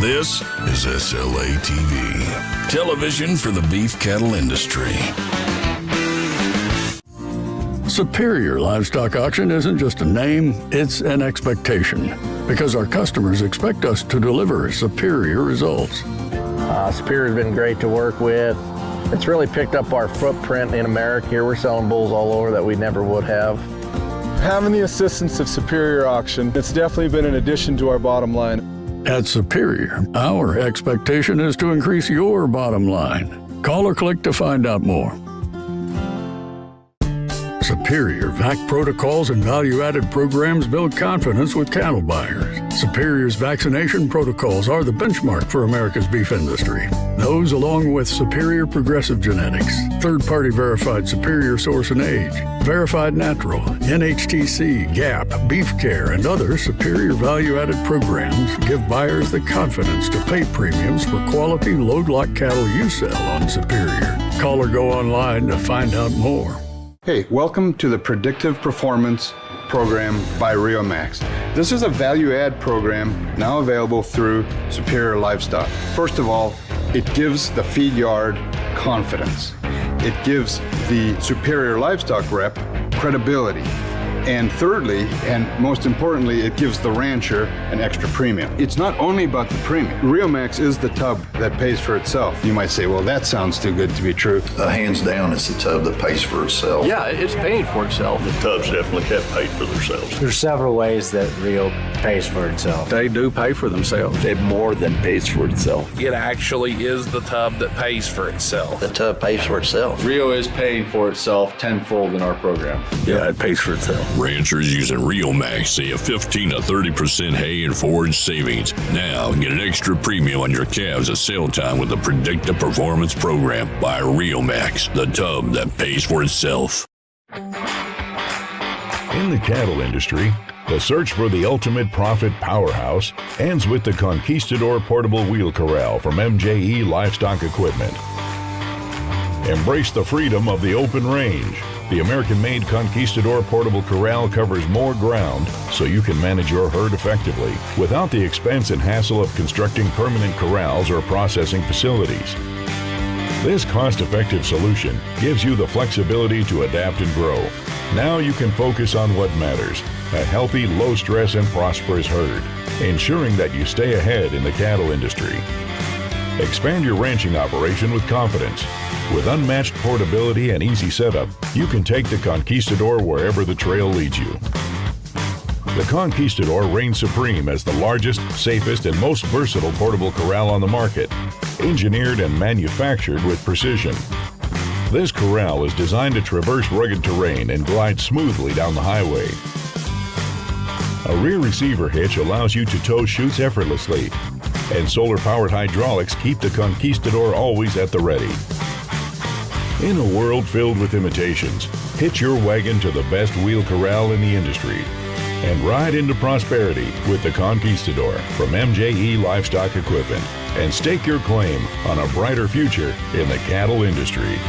This is SLA TV, television for the beef cattle industry. Superior Livestock Auction isn't just a name, it's an expectation, because our customers expect us to deliver superior results. Superior's been great to work with. It's really picked up our footprint in America here. We're selling bulls all over that we never would have. Having the assistance of Superior Auction, it's definitely been an addition to our bottom line. At Superior, our expectation is to increase your bottom line. Call or click to find out more. Superior VAC protocols and value-added programs build confidence with cattle buyers. Superior's vaccination protocols are the benchmark for America's beef industry. Those, along with Superior Progressive Genetics, third-party verified Superior Source and Age, Verified Natural, NHTC, GAP, Beef Care, and other Superior value-added programs give buyers the confidence to pay premiums for quality load-lot cattle you sell on Superior. Call or go online to find out more. Hey, welcome to the Predictive Performance Program by RioMax. This is a value-add program now available through Superior Livestock. First of all, it gives the feed yard confidence. It gives the Superior Livestock rep credibility. And thirdly, and most importantly, it gives the rancher an extra premium. It's not only about the premium. RioMax is the tub that pays for itself. You might say, well, that sounds too good to be true. Hands down, it's the tub that pays for itself. Yeah, it's paying for itself. The tubs definitely have paid for themselves. There's several ways that Rio pays for itself. They do pay for themselves. It more than pays for itself. It actually is the tub that pays for itself. The tub pays for itself. Rio is paying for itself tenfold in our program. Yeah, it pays for itself. Ranchers using RioMax see a 15 to 30% hay and forage savings. Now get an extra premium on your calves at sale time with the Predictive Performance Program by RioMax, the tub that pays for itself. In the cattle industry, the search for the ultimate profit powerhouse ends with the Conquistador Portable Wheel Corral from MJE Livestock Equipment. Embrace the freedom of the open range. The American-made Conquistador Portable Corral covers more ground so you can manage your herd effectively without the expense and hassle of constructing permanent corrals or processing facilities. This cost-effective solution gives you the flexibility to adapt and grow. Now you can focus on what matters, a healthy, low-stress, and prosperous herd, ensuring that you stay ahead in the cattle industry. Expand your ranching operation with confidence. With unmatched portability and easy setup, you can take the Conquistador wherever the trail leads you. The Conquistador reigns supreme as the largest, safest, and most versatile portable corral on the market, engineered and manufactured with precision. This corral is designed to traverse rugged terrain and glide smoothly down the highway. A rear receiver hitch allows you to tow chutes effortlessly, and solar-powered hydraulics keep the Conquistador always at the ready. In a world filled with imitations, hitch your wagon to the best wheel corral in the industry and ride into prosperity with the Conquistador from MJE Livestock Equipment and stake your claim on a brighter future in the cattle industry.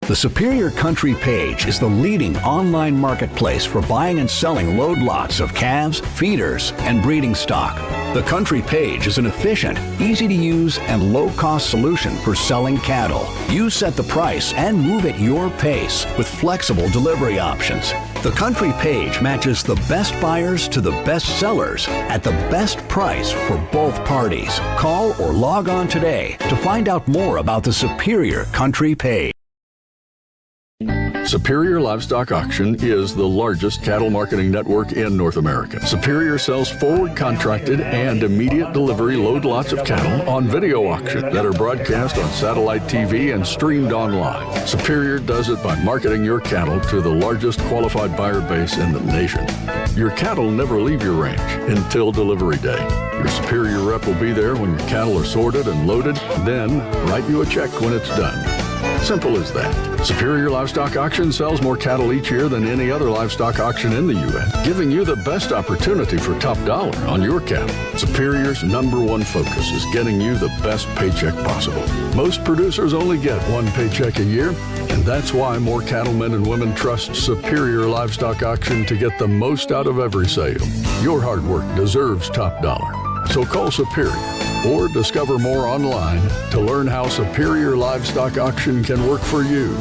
The Superior Country page is the leading online marketplace for buying and selling load lots of calves, feeders, and breeding stock. The Country page is an efficient, easy-to-use, and low-cost solution for selling cattle. You set the price and move at your pace with flexible delivery options. The Country page matches the best buyers to the best sellers at the best price for both parties. Call or log on today to find out more about the Superior Country page. Superior Livestock Auction is the largest cattle marketing network in North America. Superior sells forward contracted and immediate delivery load lots of cattle on video auction that are broadcast on satellite TV and streamed online. Superior does it by marketing your cattle to the largest qualified buyer base in the nation. Your cattle never leave your ranch until delivery day. Your Superior rep will be there when your cattle are sorted and loaded, then write you a check when it's done. Simple as that. Superior Livestock Auction sells more cattle each year than any other livestock auction in the U.S., giving you the best opportunity for top dollar on your cattle. Superior's #1 focus is getting you the best paycheck possible. Most producers only get one paycheck a year, and And that's why more cattlemen and women trust Superior Livestock Auction to get the most out of every sale. Your hard work deserves top dollar. So call Superior or discover more online to learn how Superior Livestock Auction can work for you.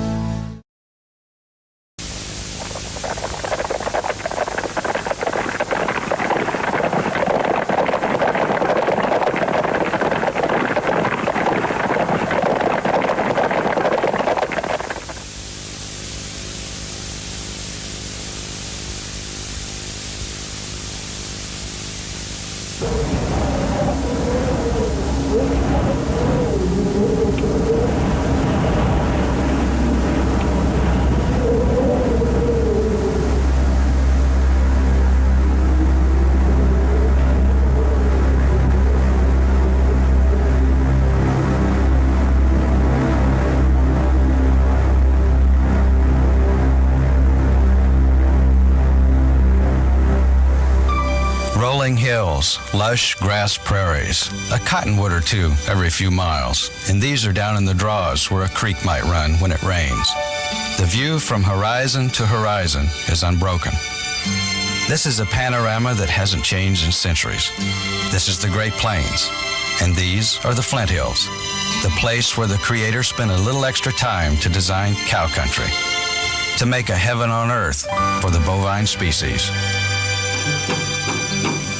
Rolling hills, lush grass prairies, a cottonwood or two every few miles, and these are down in the draws where a creek might run when it rains. The view from horizon to horizon is unbroken. This is a panorama that hasn't changed in centuries. This is the Great Plains, and these are the Flint Hills, the place where the Creator spent a little extra time to design cow country, to make a heaven on earth for the bovine species.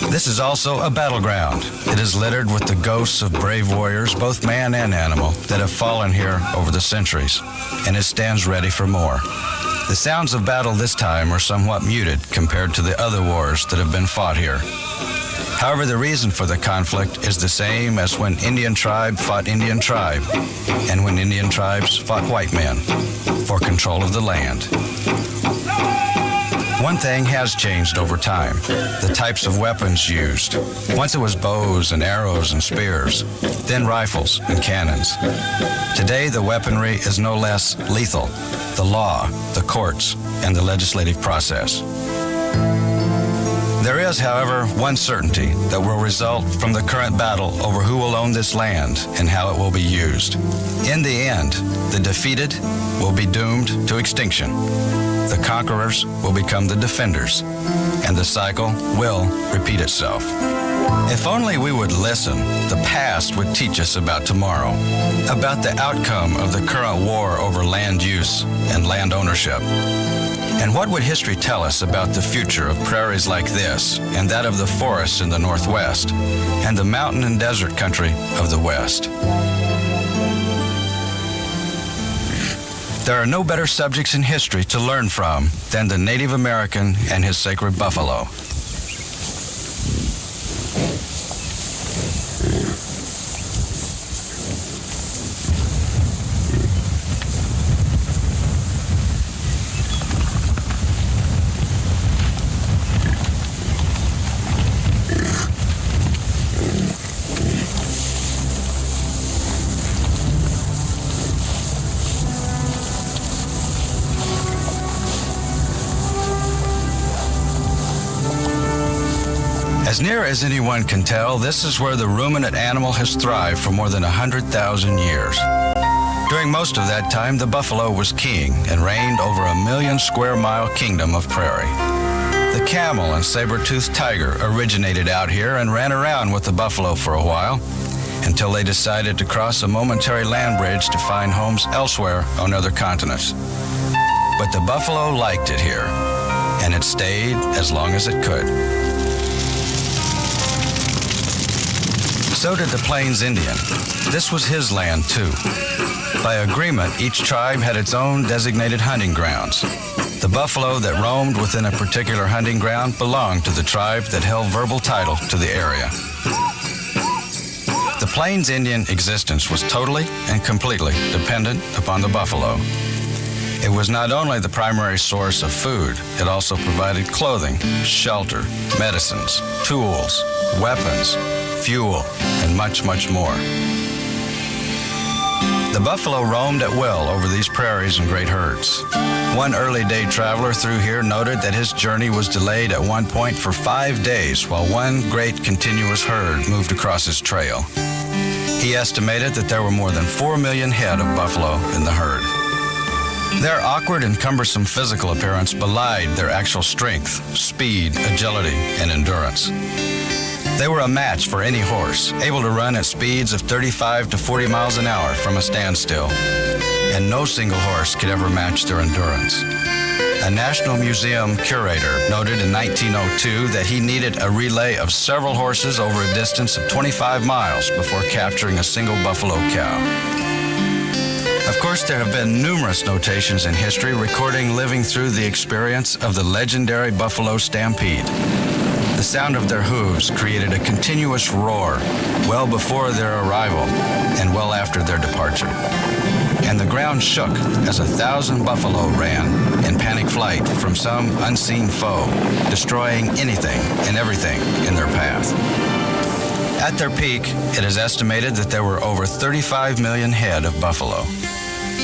This is also a battleground. It is littered with the ghosts of brave warriors, both man and animal, that have fallen here over the centuries, and it stands ready for more. The sounds of battle this time are somewhat muted compared to the other wars that have been fought here. However, the reason for the conflict is the same as when Indian tribe fought Indian tribe, and when Indian tribes fought white men for control of the land. One thing has changed over time, the types of weapons used. Once it was bows and arrows and spears, then rifles and cannons. Today, the weaponry is no less lethal: the law, the courts, and the legislative process. There is, however, one certainty that will result from the current battle over who will own this land and how it will be used. In the end, the defeated will be doomed to extinction. The conquerors will become the defenders, and the cycle will repeat itself. If only we would listen, the past would teach us about tomorrow, about the outcome of the current war over land use and land ownership. And what would history tell us about the future of prairies like this, and that of the forests in the Northwest, and the mountain and desert country of the West? There are no better subjects in history to learn from than the Native American and his sacred buffalo. As near as anyone can tell, this is where the ruminant animal has thrived for more than 100,000 years. During most of that time, the buffalo was king and reigned over a 1,000,000 square mile kingdom of prairie. The camel and saber-toothed tiger originated out here and ran around with the buffalo for a while, until they decided to cross a momentary land bridge to find homes elsewhere on other continents. But the buffalo liked it here, and it stayed as long as it could. So did the Plains Indian. This was his land, too. By agreement, each tribe had its own designated hunting grounds. The buffalo that roamed within a particular hunting ground belonged to the tribe that held verbal title to the area. The Plains Indian existence was totally and completely dependent upon the buffalo. It was not only the primary source of food, it also provided clothing, shelter, medicines, tools, weapons, fuel, and much, much more. The buffalo roamed at will over these prairies in great herds. One early day traveler through here noted that his journey was delayed at one point for 5 days while one great continuous herd moved across his trail. He estimated that there were more than 4 million head of buffalo in the herd. Their awkward and cumbersome physical appearance belied their actual strength, speed, agility, and endurance. They were a match for any horse, able to run at speeds of 35 to 40 miles an hour from a standstill, and no single horse could ever match their endurance. A National Museum curator noted in 1902 that he needed a relay of several horses over a distance of 25 miles before capturing a single buffalo cow. Of course, there have been numerous notations in history recording living through the experience of the legendary buffalo stampede. The sound of their hooves created a continuous roar well before their arrival and well after their departure. And the ground shook as 1,000 buffalo ran in panic flight from some unseen foe, destroying anything and everything in their path. At their peak, it is estimated that there were over 35 million head of buffalo.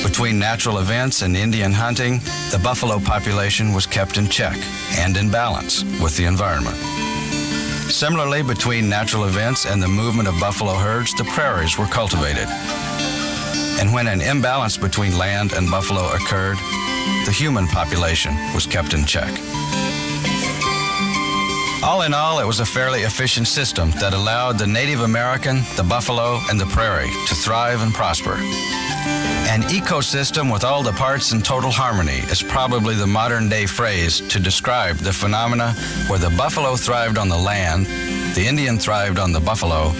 Between natural events and Indian hunting, the buffalo population was kept in check and in balance with the environment. Similarly, between natural events and the movement of buffalo herds, the prairies were cultivated. And when an imbalance between land and buffalo occurred, the human population was kept in check. All in all, it was a fairly efficient system that allowed the Native American, the buffalo, and the prairie to thrive and prosper. An ecosystem with all the parts in total harmony is probably the modern-day phrase to describe the phenomena where the buffalo thrived on the land, the Indian thrived on the buffalo,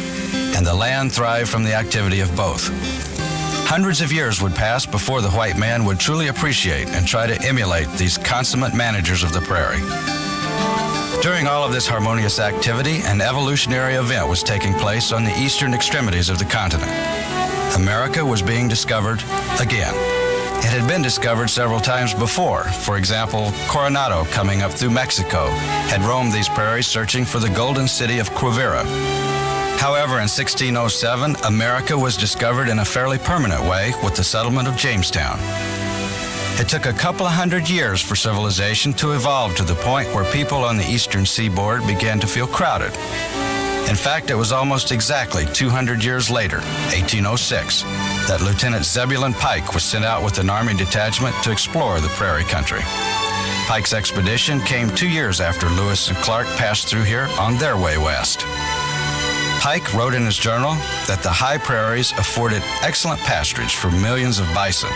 and the land thrived from the activity of both. Hundreds of years would pass before the white man would truly appreciate and try to emulate these consummate managers of the prairie. During all of this harmonious activity, an evolutionary event was taking place on the eastern extremities of the continent. America was being discovered again. It had been discovered several times before. For example, Coronado, coming up through Mexico, had roamed these prairies searching for the golden city of Quivira. However, in 1607, America was discovered in a fairly permanent way with the settlement of Jamestown. It took a couple of hundred years for civilization to evolve to the point where people on the eastern seaboard began to feel crowded. In fact, it was almost exactly 200 years later, 1806, that Lieutenant Zebulon Pike was sent out with an Army detachment to explore the prairie country. Pike's expedition came 2 years after Lewis and Clark passed through here on their way west. Pike wrote in his journal that the high prairies afforded excellent pasturage for millions of bison,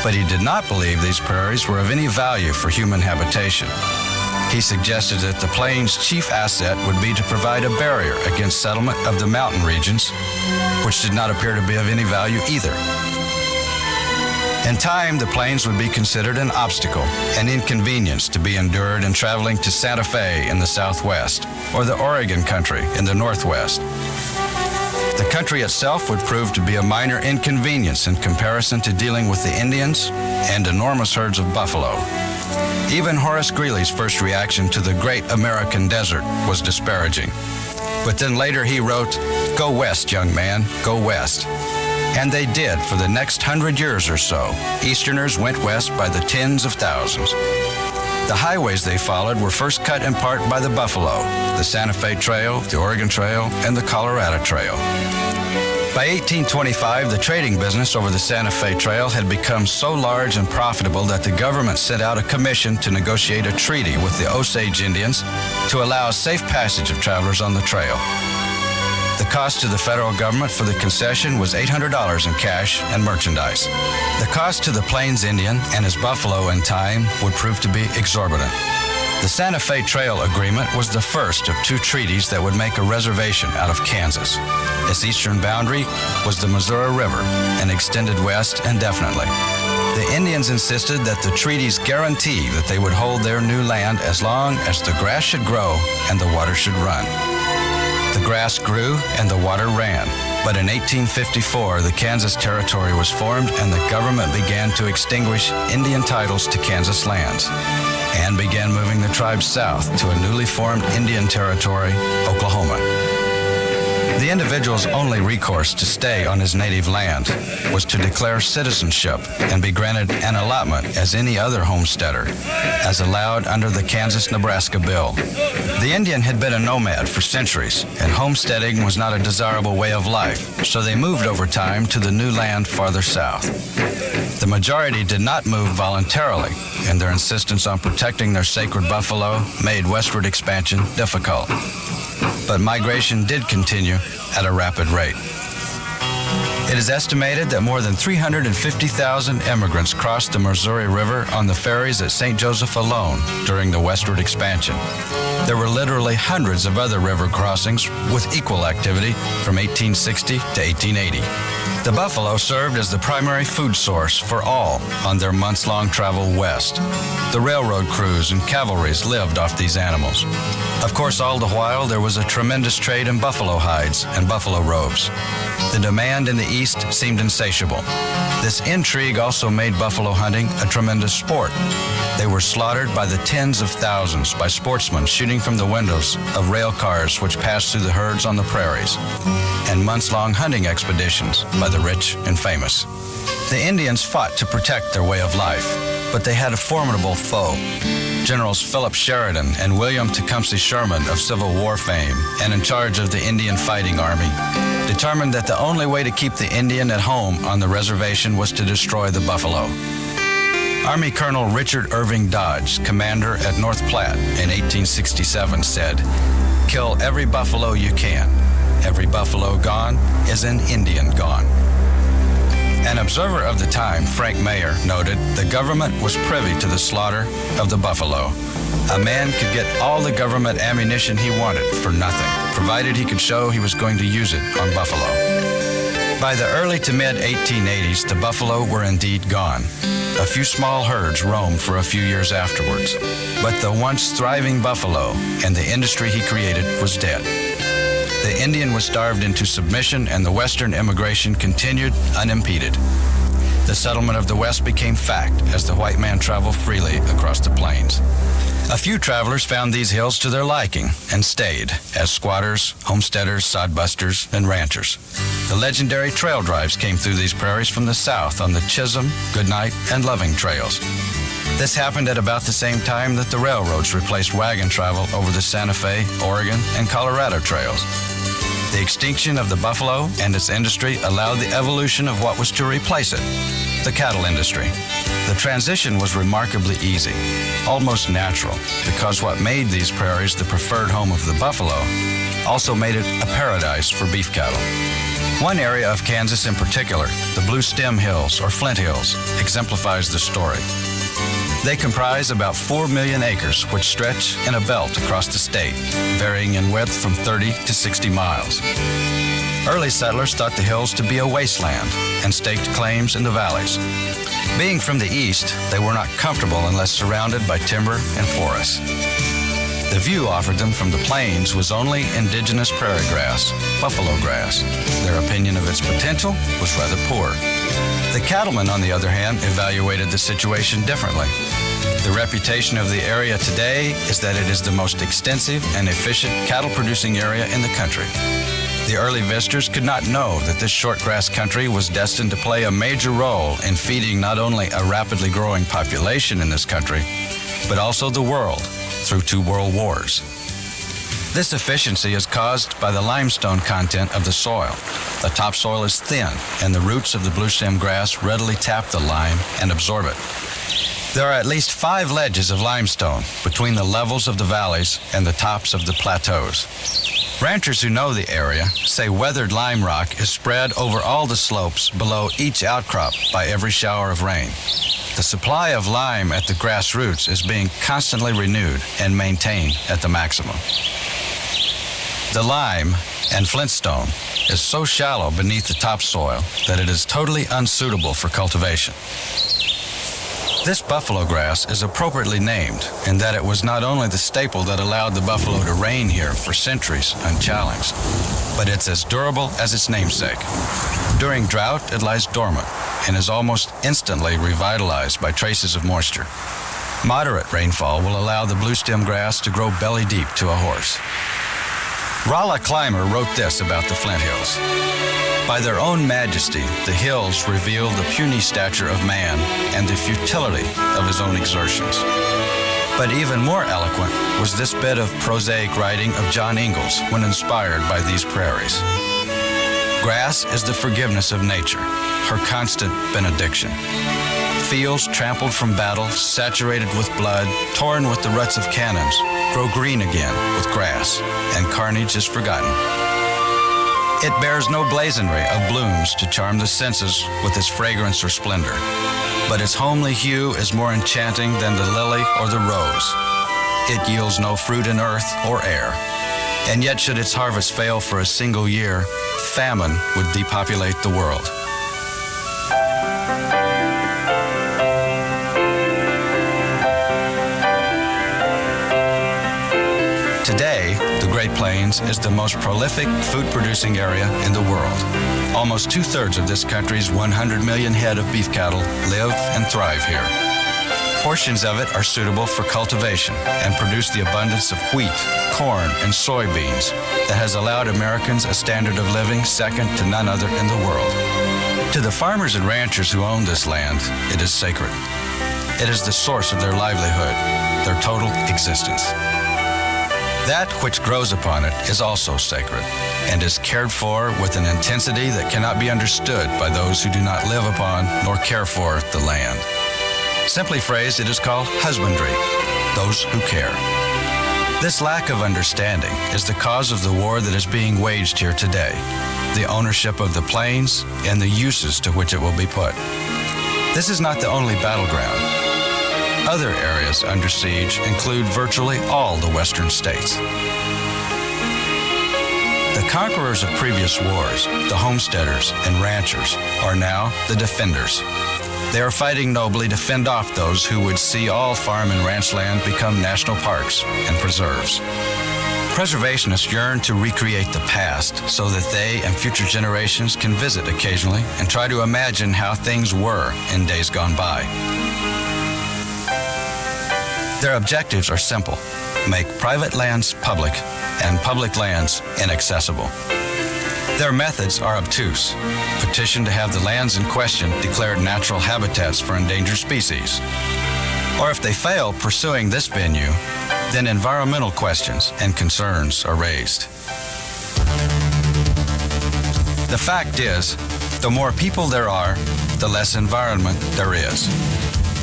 but he did not believe these prairies were of any value for human habitation. He suggested that the plains' chief asset would be to provide a barrier against settlement of the mountain regions, which did not appear to be of any value either. In time, the plains would be considered an obstacle, an inconvenience to be endured in traveling to Santa Fe in the southwest, or the Oregon country in the northwest. The country itself would prove to be a minor inconvenience in comparison to dealing with the Indians and enormous herds of buffalo. Even Horace Greeley's first reaction to the great American desert was disparaging. But then later he wrote, "Go west, young man, go west." And they did for the next 100 years or so. Easterners went west by the tens of thousands. The highways they followed were first cut in part by the buffalo, the Santa Fe Trail, the Oregon Trail, and the Colorado Trail. By 1825, the trading business over the Santa Fe Trail had become so large and profitable that the government sent out a commission to negotiate a treaty with the Osage Indians to allow safe passage of travelers on the trail. The cost to the federal government for the concession was $800 in cash and merchandise. The cost to the Plains Indian and his buffalo in time would prove to be exorbitant. The Santa Fe Trail Agreement was the first of two treaties that would make a reservation out of Kansas. Its eastern boundary was the Missouri River and extended west indefinitely. The Indians insisted that the treaties guarantee that they would hold their new land as long as the grass should grow and the water should run. The grass grew and the water ran, but in 1854 the Kansas Territory was formed and the government began to extinguish Indian titles to Kansas lands and began moving the tribes south to a newly formed Indian Territory, Oklahoma. The individual's only recourse to stay on his native land was to declare citizenship and be granted an allotment as any other homesteader, as allowed under the Kansas-Nebraska bill. The Indian had been a nomad for centuries, and homesteading was not a desirable way of life, so they moved over time to the new land farther south. The majority did not move voluntarily, and their insistence on protecting their sacred buffalo made westward expansion difficult. But migration did continue at a rapid rate. It is estimated that more than 350,000 immigrants crossed the Missouri River on the ferries at St. Joseph alone during the westward expansion. There were literally hundreds of other river crossings with equal activity from 1860 to 1880. The buffalo served as the primary food source for all on their months-long travel west. The railroad crews and cavalries lived off these animals. Of course, all the while, there was a tremendous trade in buffalo hides and buffalo robes. The demand in the East seemed insatiable. This intrigue also made buffalo hunting a tremendous sport. They were slaughtered by the tens of thousands by sportsmen shooting from the windows of rail cars which passed through the herds on the prairies, and months-long hunting expeditions by the rich and famous. The Indians fought to protect their way of life, but they had a formidable foe. Generals Philip Sheridan and William Tecumseh Sherman of Civil War fame, and in charge of the Indian Fighting Army, determined that the only way to keep the Indian at home on the reservation was to destroy the buffalo. Army Colonel Richard Irving Dodge, commander at North Platte in 1867, said, "Kill every buffalo you can. Every buffalo gone is an Indian gone." An observer of the time, Frank Mayer, noted the government was privy to the slaughter of the buffalo. A man could get all the government ammunition he wanted for nothing, provided he could show he was going to use it on buffalo. By the early to mid-1880s, the buffalo were indeed gone. A few small herds roamed for a few years afterwards, but the once thriving buffalo and the industry he created was dead. The Indian was starved into submission, and the Western immigration continued unimpeded. The settlement of the West became fact as the white man traveled freely across the plains. A few travelers found these hills to their liking and stayed as squatters, homesteaders, sodbusters, and ranchers. The legendary trail drives came through these prairies from the south on the Chisholm, Goodnight, and Loving trails. This happened at about the same time that the railroads replaced wagon travel over the Santa Fe, Oregon, and Colorado trails. The extinction of the buffalo and its industry allowed the evolution of what was to replace it, the cattle industry. The transition was remarkably easy, almost natural, because what made these prairies the preferred home of the buffalo also made it a paradise for beef cattle. One area of Kansas in particular, the Blue Stem Hills or Flint Hills, exemplifies the story. They comprise about 4 million acres, which stretch in a belt across the state, varying in width from 30 to 60 miles. Early settlers thought the hills to be a wasteland and staked claims in the valleys. Being from the east, they were not comfortable unless surrounded by timber and forests. The view offered them from the plains was only indigenous prairie grass, buffalo grass. Their opinion of its potential was rather poor. The cattlemen, on the other hand, evaluated the situation differently. The reputation of the area today is that it is the most extensive and efficient cattle-producing area in the country. The early visitors could not know that this short-grass country was destined to play a major role in feeding not only a rapidly growing population in this country, but also the world through 2 world wars. This efficiency is caused by the limestone content of the soil. The topsoil is thin, and the roots of the blue stem grass readily tap the lime and absorb it. There are at least 5 ledges of limestone between the levels of the valleys and the tops of the plateaus. Ranchers who know the area say weathered lime rock is spread over all the slopes below each outcrop by every shower of rain. The supply of lime at the grassroots is being constantly renewed and maintained at the maximum. The lime and flintstone is so shallow beneath the topsoil that it is totally unsuitable for cultivation. This buffalo grass is appropriately named in that it was not only the staple that allowed the buffalo to reign here for centuries unchallenged, but it's as durable as its namesake. During drought, it lies dormant and is almost instantly revitalized by traces of moisture. Moderate rainfall will allow the blue stem grass to grow belly deep to a horse. Rolla Clymer wrote this about the Flint Hills. By their own majesty, the hills reveal the puny stature of man and the futility of his own exertions. But even more eloquent was this bit of prosaic writing of John Ingalls when inspired by these prairies. Grass is the forgiveness of nature, her constant benediction. Fields trampled from battle, saturated with blood, torn with the ruts of cannons, grow green again with grass, and carnage is forgotten. It bears no blazonry of blooms to charm the senses with its fragrance or splendor, but its homely hue is more enchanting than the lily or the rose. It yields no fruit in earth or air, and yet should its harvest fail for a single year, famine would depopulate the world. Today, the Great Plains is the most prolific food-producing area in the world. Almost 2/3 of this country's 100 million head of beef cattle live and thrive here. Portions of it are suitable for cultivation and produce the abundance of wheat, corn, and soybeans that has allowed Americans a standard of living second to none other in the world. To the farmers and ranchers who own this land, it is sacred. It is the source of their livelihood, their total existence. That which grows upon it is also sacred and is cared for with an intensity that cannot be understood by those who do not live upon nor care for the land. Simply phrased, it is called husbandry, those who care. This lack of understanding is the cause of the war that is being waged here today, the ownership of the plains and the uses to which it will be put. This is not the only battleground. Other areas under siege include virtually all the western states. The conquerors of previous wars, the homesteaders and ranchers, are now the defenders. They are fighting nobly to fend off those who would see all farm and ranch land become national parks and preserves. Preservationists yearn to recreate the past so that they and future generations can visit occasionally and try to imagine how things were in days gone by. Their objectives are simple: make private lands public and public lands inaccessible. Their methods are obtuse: petition to have the lands in question declared natural habitats for endangered species. Or if they fail pursuing this venue, then environmental questions and concerns are raised. The fact is, the more people there are, the less environment there is.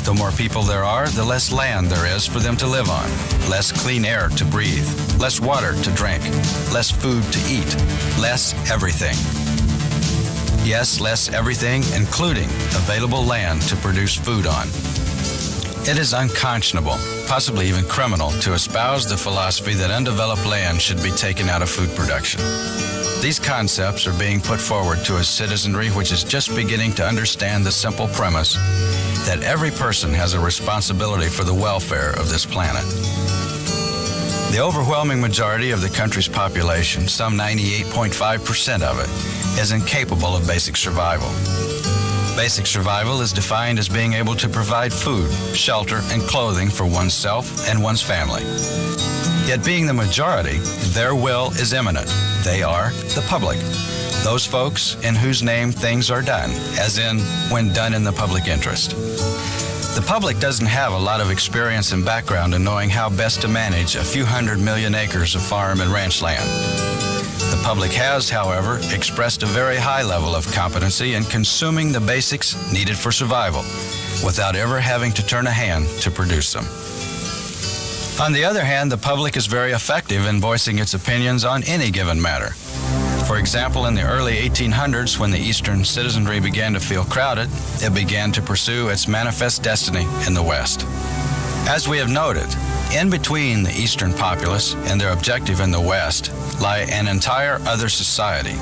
The more people there are, the less land there is for them to live on, less clean air to breathe, less water to drink, less food to eat, less everything. Yes, less everything, including available land to produce food on. It is unconscionable, possibly even criminal, to espouse the philosophy that undeveloped land should be taken out of food production. These concepts are being put forward to a citizenry which is just beginning to understand the simple premise that every person has a responsibility for the welfare of this planet. The overwhelming majority of the country's population, some 98.5% of it, is incapable of basic survival. Basic survival is defined as being able to provide food, shelter, and clothing for oneself and one's family. Yet being the majority, their will is imminent. They are the public, those folks in whose name things are done, as in when done in the public interest. The public doesn't have a lot of experience and background in knowing how best to manage a few 100 million acres of farm and ranch land. The public has, however, expressed a very high level of competency in consuming the basics needed for survival, without ever having to turn a hand to produce them. On the other hand, the public is very effective in voicing its opinions on any given matter. For example, in the early 1800s, when the Eastern citizenry began to feel crowded, it began to pursue its manifest destiny in the West. As we have noted, in between the Eastern populace and their objective in the West lie an entire other society.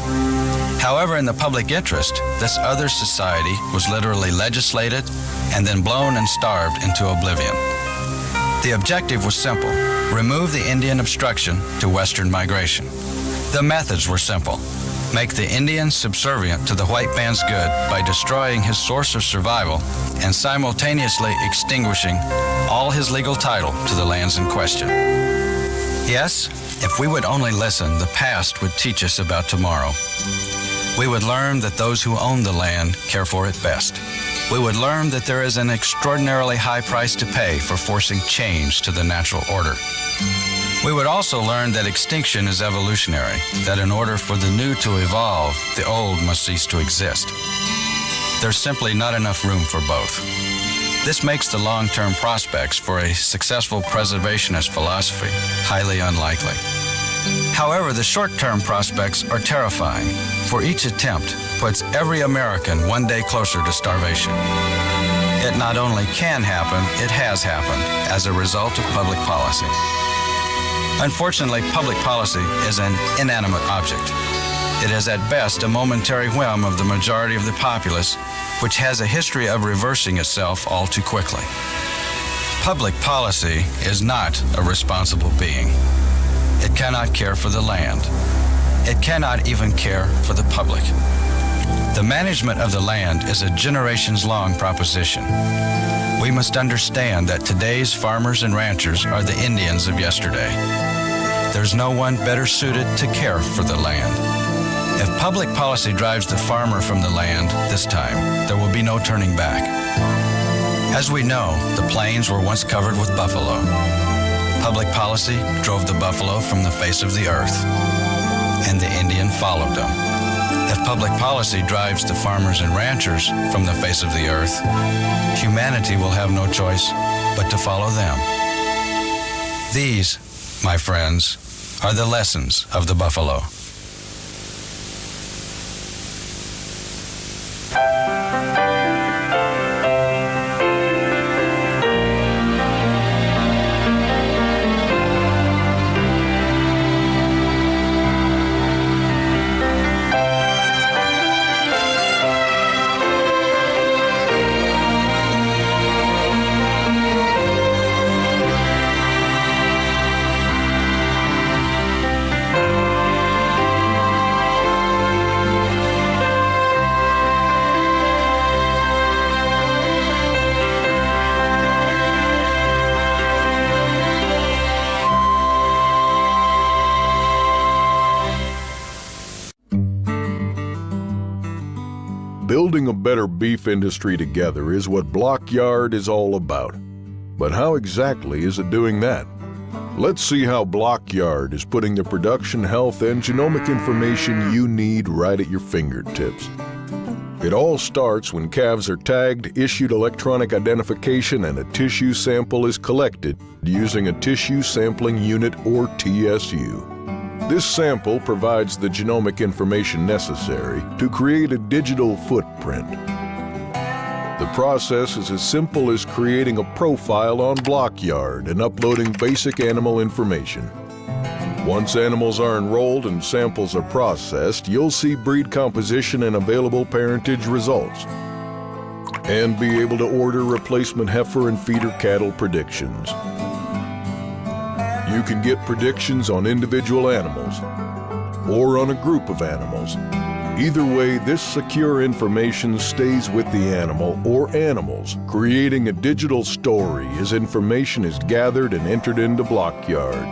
However, in the public interest, this other society was literally legislated and then blown and starved into oblivion. The objective was simple: remove the Indian obstruction to Western migration. The methods were simple: make the Indian subservient to the white man's good by destroying his source of survival and simultaneously extinguishing all his legal title to the lands in question. Yes, If we would only listen, the past would teach us about tomorrow. We would learn that those who own the land care for it best. We would learn that there is an extraordinarily high price to pay for forcing change to the natural order. We would also learn that extinction is evolutionary, that in order for the new to evolve, the old must cease to exist. There's simply not enough room for both. This makes the long-term prospects for a successful preservationist philosophy highly unlikely. However, the short-term prospects are terrifying, for each attempt puts every American one day closer to starvation. It not only can happen, it has happened as a result of public policy. Unfortunately, public policy is an inanimate object. It is at best a momentary whim of the majority of the populace, which has a history of reversing itself all too quickly. Public policy is not a responsible being. It cannot care for the land. It cannot even care for the public. The management of the land is a generations-long proposition. We must understand that today's farmers and ranchers are the Indians of yesterday. There's no one better suited to care for the land. If public policy drives the farmer from the land this time, there will be no turning back. As we know, the plains were once covered with buffalo. Public policy drove the buffalo from the face of the earth, and the Indian followed them. If public policy drives the farmers and ranchers from the face of the earth, humanity will have no choice but to follow them. These, my friends, are the lessons of the buffalo. Building a better beef industry together is what Blockyard is all about. But how exactly is it doing that? Let's see how Blockyard is putting the production, health, and genomic information you need right at your fingertips. It all starts when calves are tagged, issued electronic identification, and a tissue sample is collected using a tissue sampling unit or TSU. This sample provides the genomic information necessary to create a digital footprint. The process is as simple as creating a profile on Blockyard and uploading basic animal information. Once animals are enrolled and samples are processed, you'll see breed composition and available parentage results, and be able to order replacement heifer and feeder cattle predictions. You can get predictions on individual animals or on a group of animals. Either way, this secure information stays with the animal or animals, creating a digital story as information is gathered and entered into Blockyard.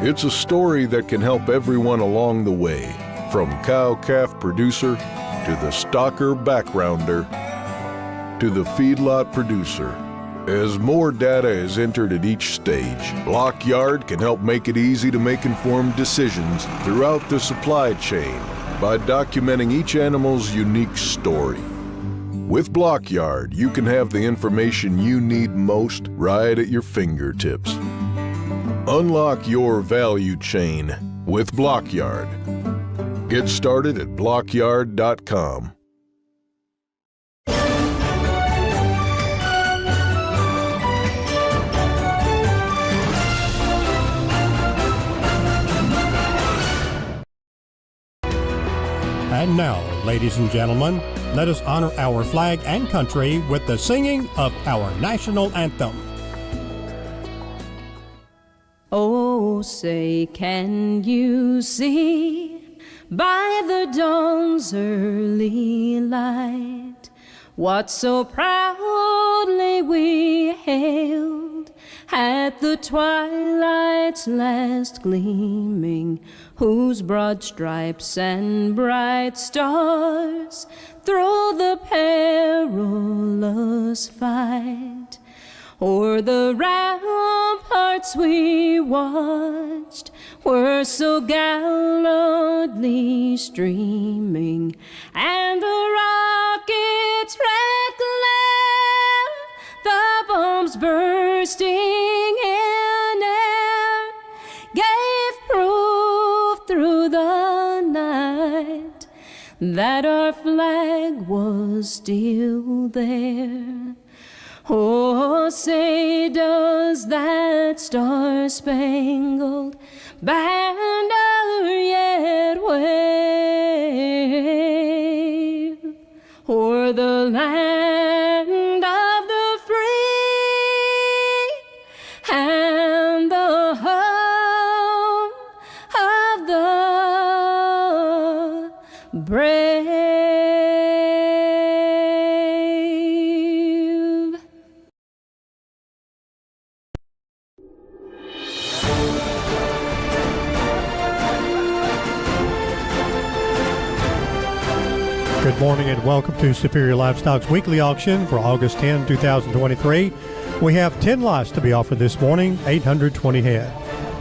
It's a story that can help everyone along the way, from cow-calf producer to the stocker backgrounder to the feedlot producer. As more data is entered at each stage, Blockyard can help make it easy to make informed decisions throughout the supply chain by documenting each animal's unique story. With Blockyard, you can have the information you need most right at your fingertips. Unlock your value chain with Blockyard. Get started at blockyard.com. And now, ladies and gentlemen, let us honor our flag and country with the singing of our national anthem. Oh, say, can you see by the dawn's early light what so proudly we hailed at the twilight's last gleaming, whose broad stripes and bright stars through the perilous fight o'er the ramparts we watched were so gallantly streaming, and the rocket's red glare, the bombs bursting in air, gave proof through the night that our flag was still there. Oh, say does that star-spangled banner yet wave o'er the land of the free and the home of the brave? Good morning and welcome to Superior Livestock's weekly auction for August 10, 2023. We have 10 lots to be offered this morning, 820 head.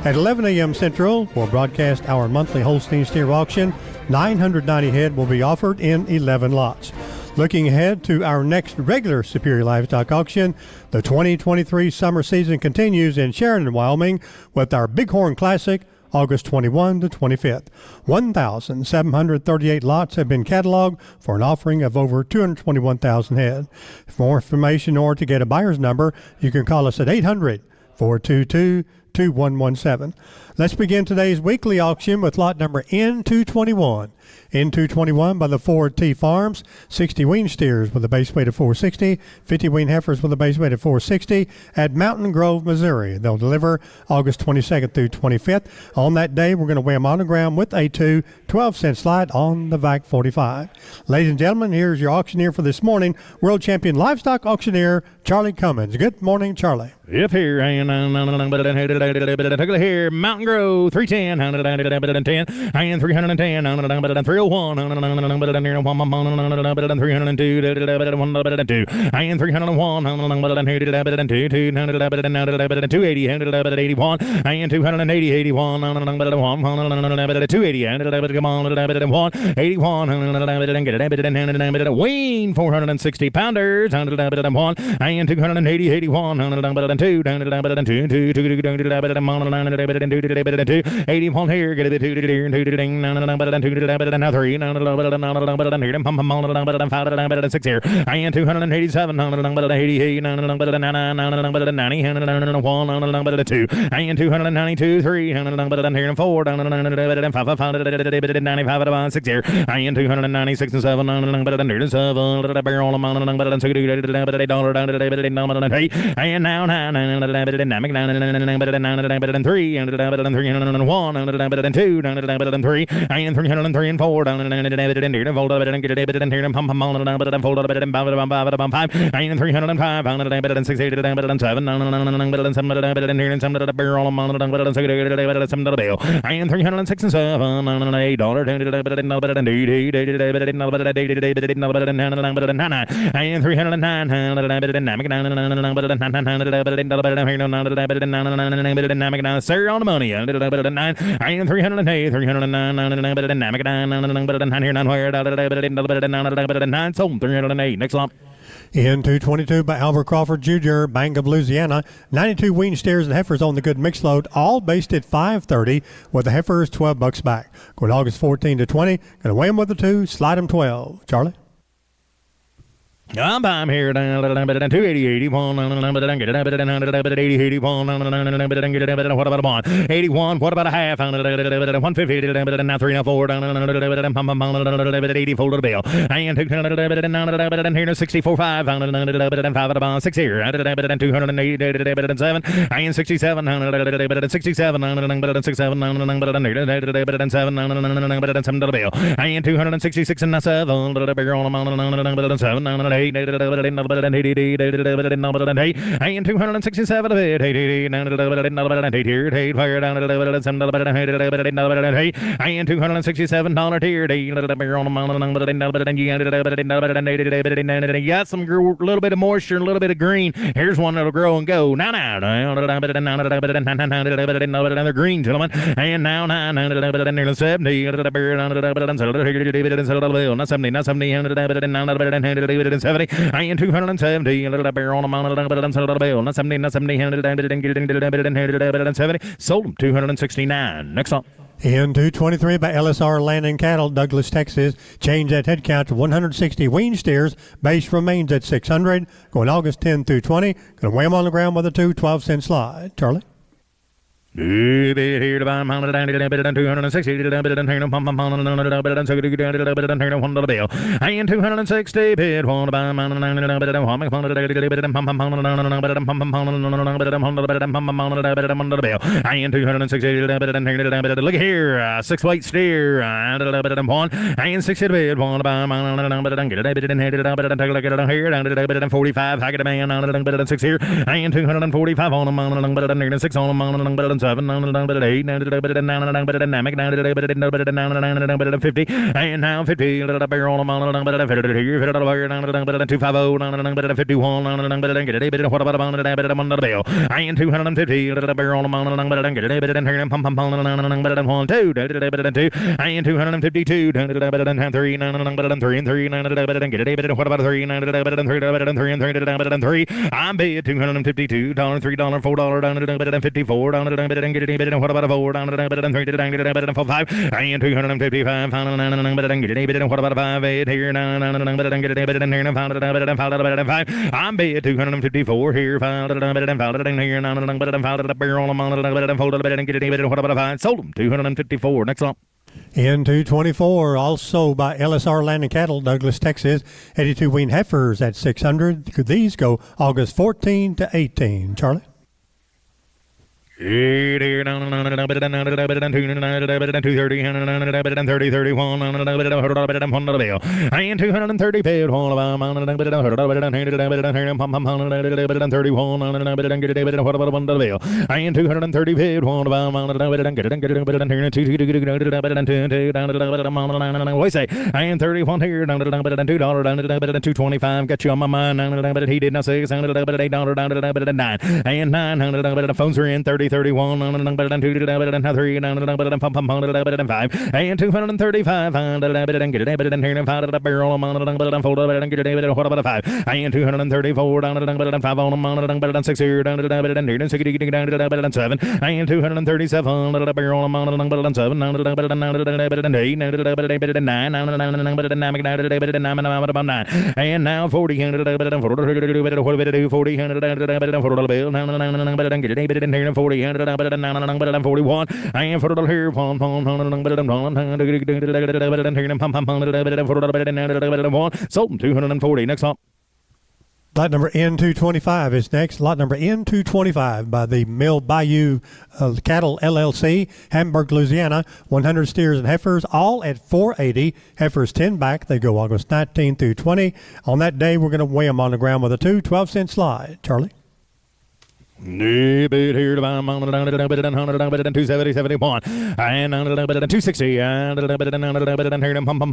At 11 a.m. Central, we'll broadcast our monthly Holstein steer auction. 990 head will be offered in 11 lots. Looking ahead to our next regular Superior Livestock auction, the 2023 summer season continues in Sheridan, Wyoming with our Bighorn Classic, August 21 to 25th. 1,738 lots have been cataloged for an offering of over 221,000 head. For more information or to get a buyer's number, you can call us at 800-422-2117. Let's begin today's weekly auction with lot number N221. N221 by the Ford T Farms, 60 wean steers with a base weight of 460, 50 wean heifers with a base weight of 460 at Mountain Grove, Missouri. They'll deliver August 22nd through 25th. On that day, we're going to weigh them on the ground with a 12-cent slide on the VAC 45. Ladies and gentlemen, here's your auctioneer for this morning, world champion livestock auctioneer Charlie Cummins. Good morning, Charlie. Yep, here, here, Mountain Grove, 310, and 310, 301, 302, and 301, 280, 81, and 280, 81, 280, and 81, Wayne, 460 pounders, and 280, 81, 81 here, get it 3, 6 here, and 287, 88, 90, 2, and 292, 3, and 4, 95, 6 here, and 296 and 7, barrel, and now 9, 3, and 301, and 2, and 3, and 303 and 4, and 5, and 305, and 6, 8, and 7, and 306 and 7, and $8, and 309, sir, on the money, and 308, 309, sold 308. Next lump. N222 by Albert Crawford Jr., Bank of Louisiana. 92 wean steers and heifers on the good mixed load, all based at 530, with the heifers $12 back. Going August 14 to 20. Going to weigh them with the 2, slide them 12. Charlie? I'm here, 280, 81, 80, 81, what about a bond? 81, what about a half? 150, now 3, now 4, 80, folded a bill. And 64, 5, 5 at a bond, 6 here, 287, and 67, 67, 67, 7 bill. And 266 and 7, 7, and 267 of it, here, fire down and $267 here. You got some little bit of moisture and a little bit of green. Here's one that'll grow and go. Now, another green, gentlemen. And now, 70. Not 70, not 70, and 270. Not 70, not 70, sold them 269. Next up. In 223 by LSR Land and Cattle, Douglas, Texas. Change that head count to 160 wean steers. Base remains at 600. Going August 10 through 20. Going to weigh them on the ground with a 12-cent slide. Charlie? Here to buy 260 and 260 bid one to buy and 260 look here 6 weight steer and 60 bid one to buy 45 I get a man 6 here and 245 on them 6 on them 7, 8, 9, 50, and now 50, 250, I'm bid $252, $3, $4, what about a $4 and $3 and 255 what about a $5 here I'm bid $254 here what about a $5 sold them $254 next up. In 224, also by LSR Land and Cattle, Douglas, Texas, 82 wean heifers at 600. These go August 14 to 18. Charlie? 230 31 and 230 paid one and 31 here $225 got you on my mind he did not say $8 and 900 phones are in 30 31 and 3 and 235 and 234 5 on 6 here 7 and 237 and now 40 41 and for here sold 240 next up. Lot number N225 is next. Lot number N225 by the Mill Bayou Cattle LLC, Hamburg, Louisiana. 100 steers and heifers, all at $480. Heifers 10 back. They go August 19 through 20. On that day, we're going to weigh them on the ground with a 12-cent slide. Charlie? Bid here to buy 270, 71 and 260 and 230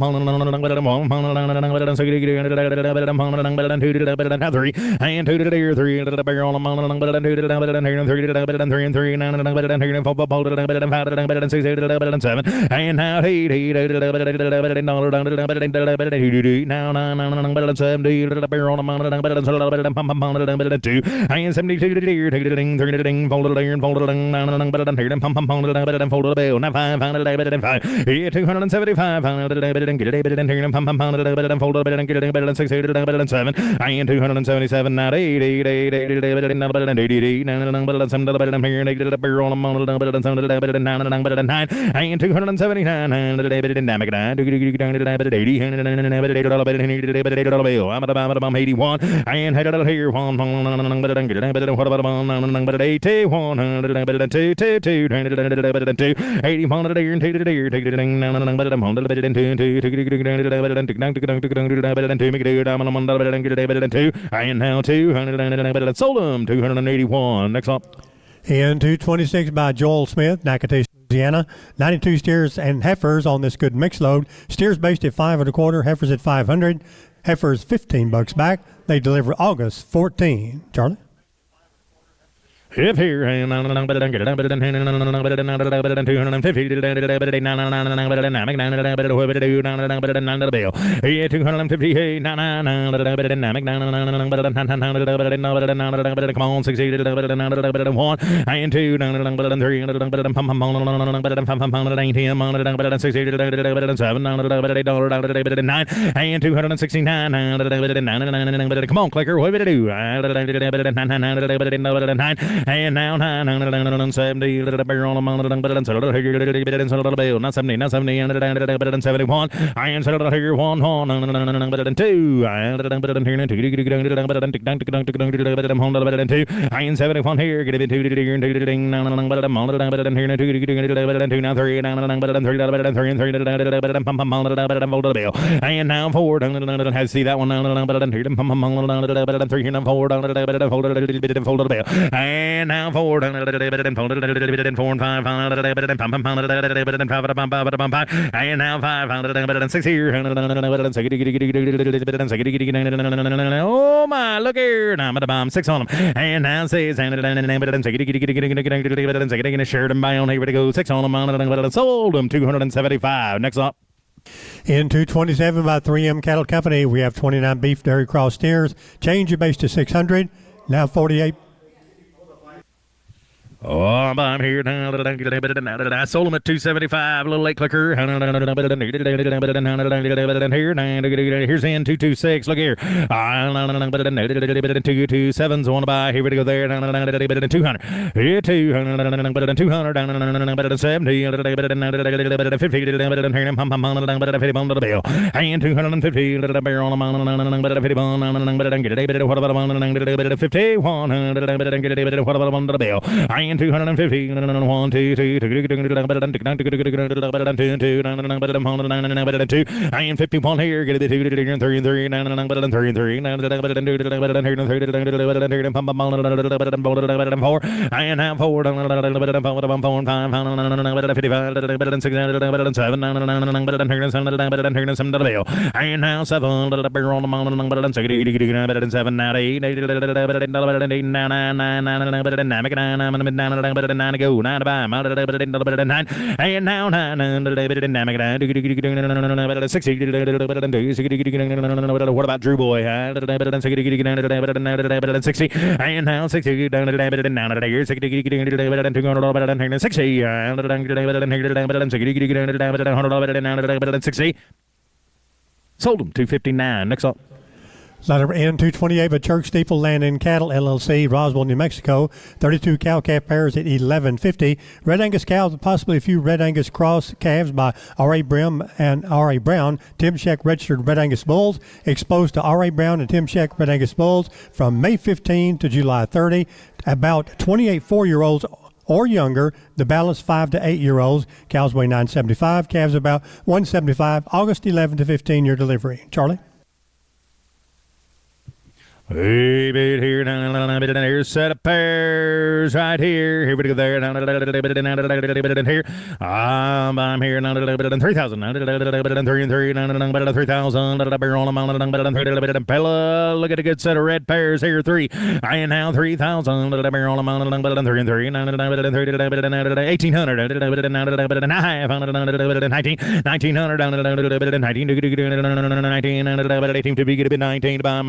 81 and headed here And now 200, sold them 281. Next up. In 226 by Joel Smith, Nacogdoches, Louisiana. 92 steers and heifers on this good mixed load. Steers based at 5 1/4, heifers at 500. Heifers $15 back. They deliver August 14. Charlie? If here, 250, come on, 60, 1 and 2, 3, 7, and 269, come on, clicker, what did it do? And now 970, barrel on not 70, not 70, and 71, and here 1, 2, and 71 here, get it 2, and now 4, has see that one, and now 4, and now 5, and 6 here, oh my, look here, now I'm at the bomb, 6 on them, and now 6, and shared them by on here to go, 6 on them, sold them 275. Next up. In 227 by 3M Cattle Company, we have 29 beef dairy cross steers. Change your base to 600. Now 48. Oh, I'm here now. I sold them at 275. A little late clicker. Here's in 226. Look here. 227's want to buy. Here we go there. 200. 200. 270. 50. And 250. Barrel on 51. And 250, 1, 2, 3, 2, and 51 here, get it 2, 3, 3, 3, 3, and now 4, 5, and now 7, and now 9 to go, 9 to buy, 9, and now 9, 60, what about Drew Boy? 60, and now 60, 60, sold them 259. Next up. Letter N228 by Church Steeple Land and Cattle LLC, Roswell, New Mexico. 32 cow-calf pairs at $11.50. Red Angus cows and possibly a few Red Angus cross calves by R.A. Brim and R.A. Brown. Tim Sheck registered Red Angus bulls exposed to R.A. Brown and Tim Sheck Red Angus bulls from May 15 to July 30. About 28 4-year-olds or younger. The balance 5 to 8-year-olds. Cows weigh 975. Calves about 175. August 11 to 15 year delivery. Charlie? Hey, bit here, here's a set of pairs right here. Here we go there. Here. I'm here. 3,000. 3,000. Pella, look at a good set of red pairs here. 3. And now 3,000. 1,800. 19 to be good. 19 by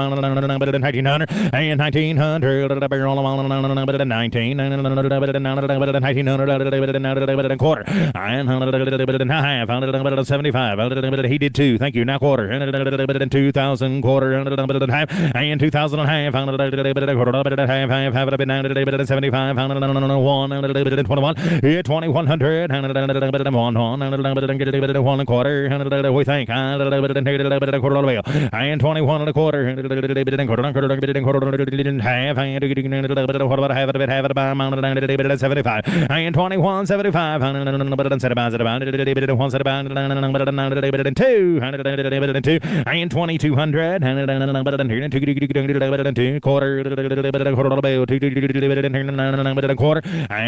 1900 and 1900 barrel on 19 quarter and half 75. He did 2. Thank you. Now quarter 2,000 quarter and half and 2,000 and half half 75 1 2,100 1 quarter we think and 21 and a quarter What about half of it? Half of it by 75 and 21, 75 and 2200 quarter and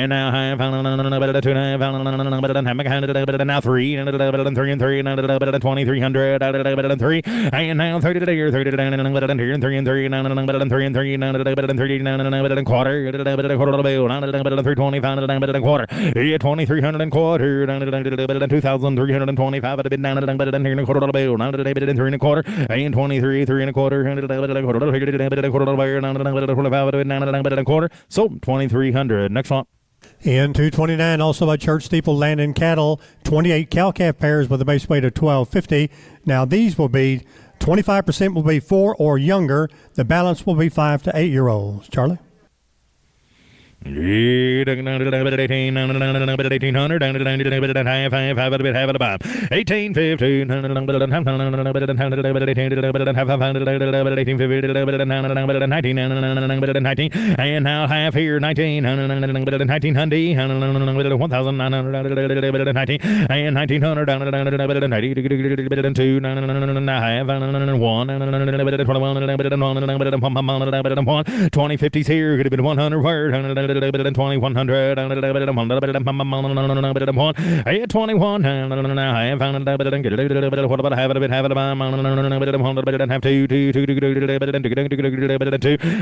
now half now 3 and 2300 and now 30 and 3 quarter 325 quarter 2300 and quarter 2325 at a bit down and quarter and quarter and 23 3 and a quarter quarter so 2300. Next one. In 229, also by Church Steeple Land and Cattle, 28 cow-calf pairs with a base weight of 1250. Now these will be 25% will be 4 or younger. The balance will be 5 to 8 year olds. Charlie. 1800 and now half here 1900 and 1900 2050s here could have been 100 word 2100 21 what about half of it half of it have two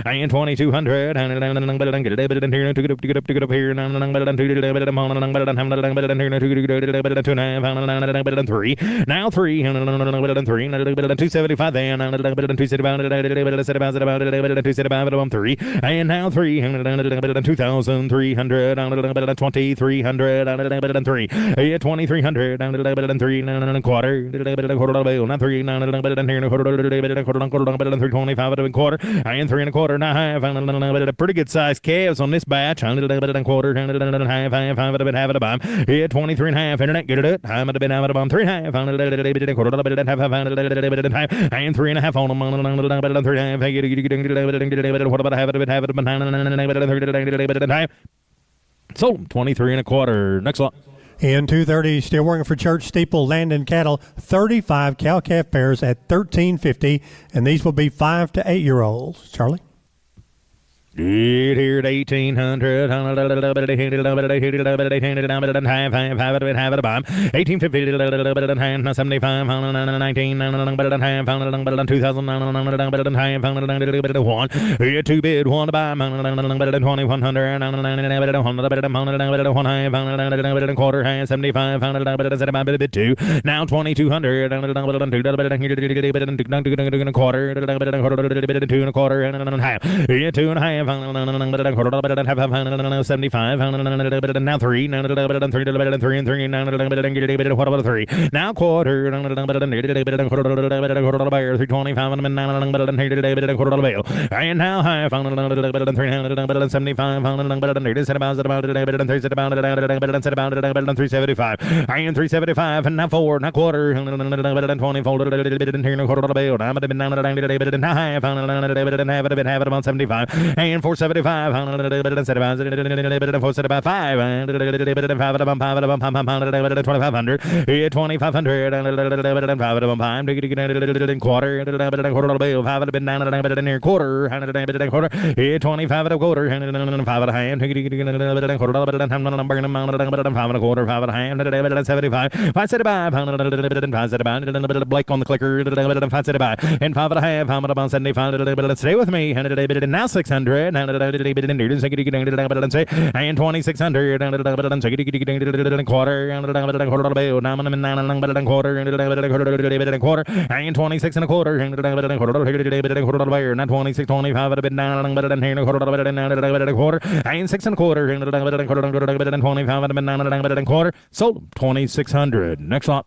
and 2200 three now 3 275 then 275 3 and now 3 2300 2300 3 2300 3 and a quarter not 3 325 and a quarter and 3 and a quarter and a half pretty good sized calves on this batch and a quarter and a half half of it half of the bomb 23 and a half internet get it I'm at a bit out of bomb 3 and a half and 3 and a half on them 3 and a half what about half of it half of it so 23 and a quarter. Next one. In 230, still working for Church Steeple Land and Cattle, 35 cow-calf pairs at $13.50, and these will be 5 to 8 year olds. Charlie. Here 1800 1850 75 2000 two bid one to buy 2100 quarter 75 two now 2200 quarter 2 and a quarter and a half 2 and a half 75 now 3 and 3 what about 3 now quarter 325 and now half 375 375 and 375 and now 4 now quarter 20 folded half about 75 and 475 475 5 2500 quarter 25 at a quarter 5 at a hand 5 75 575 Blake on the clicker 575 and 5 and a half 75 stay with me now 600 and 2600 quarter and 26 and a quarter not 26 25 at a bit down quarter and 6 and a quarter 25 at a bit quarter so 2600. Next lot.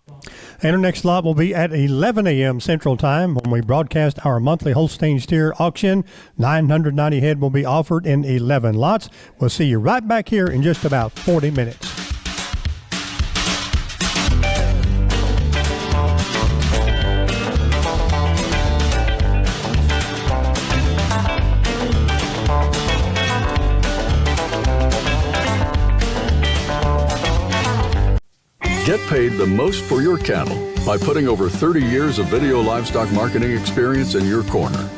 And our next lot will be at 11 a.m. Central Time when we broadcast our monthly Holstein steer auction. 990 head will be offered in 11 lots. We'll see you right back here in just about 40 minutes. Get paid the most for your cattle by putting over 30 years of video livestock marketing experience in your corner.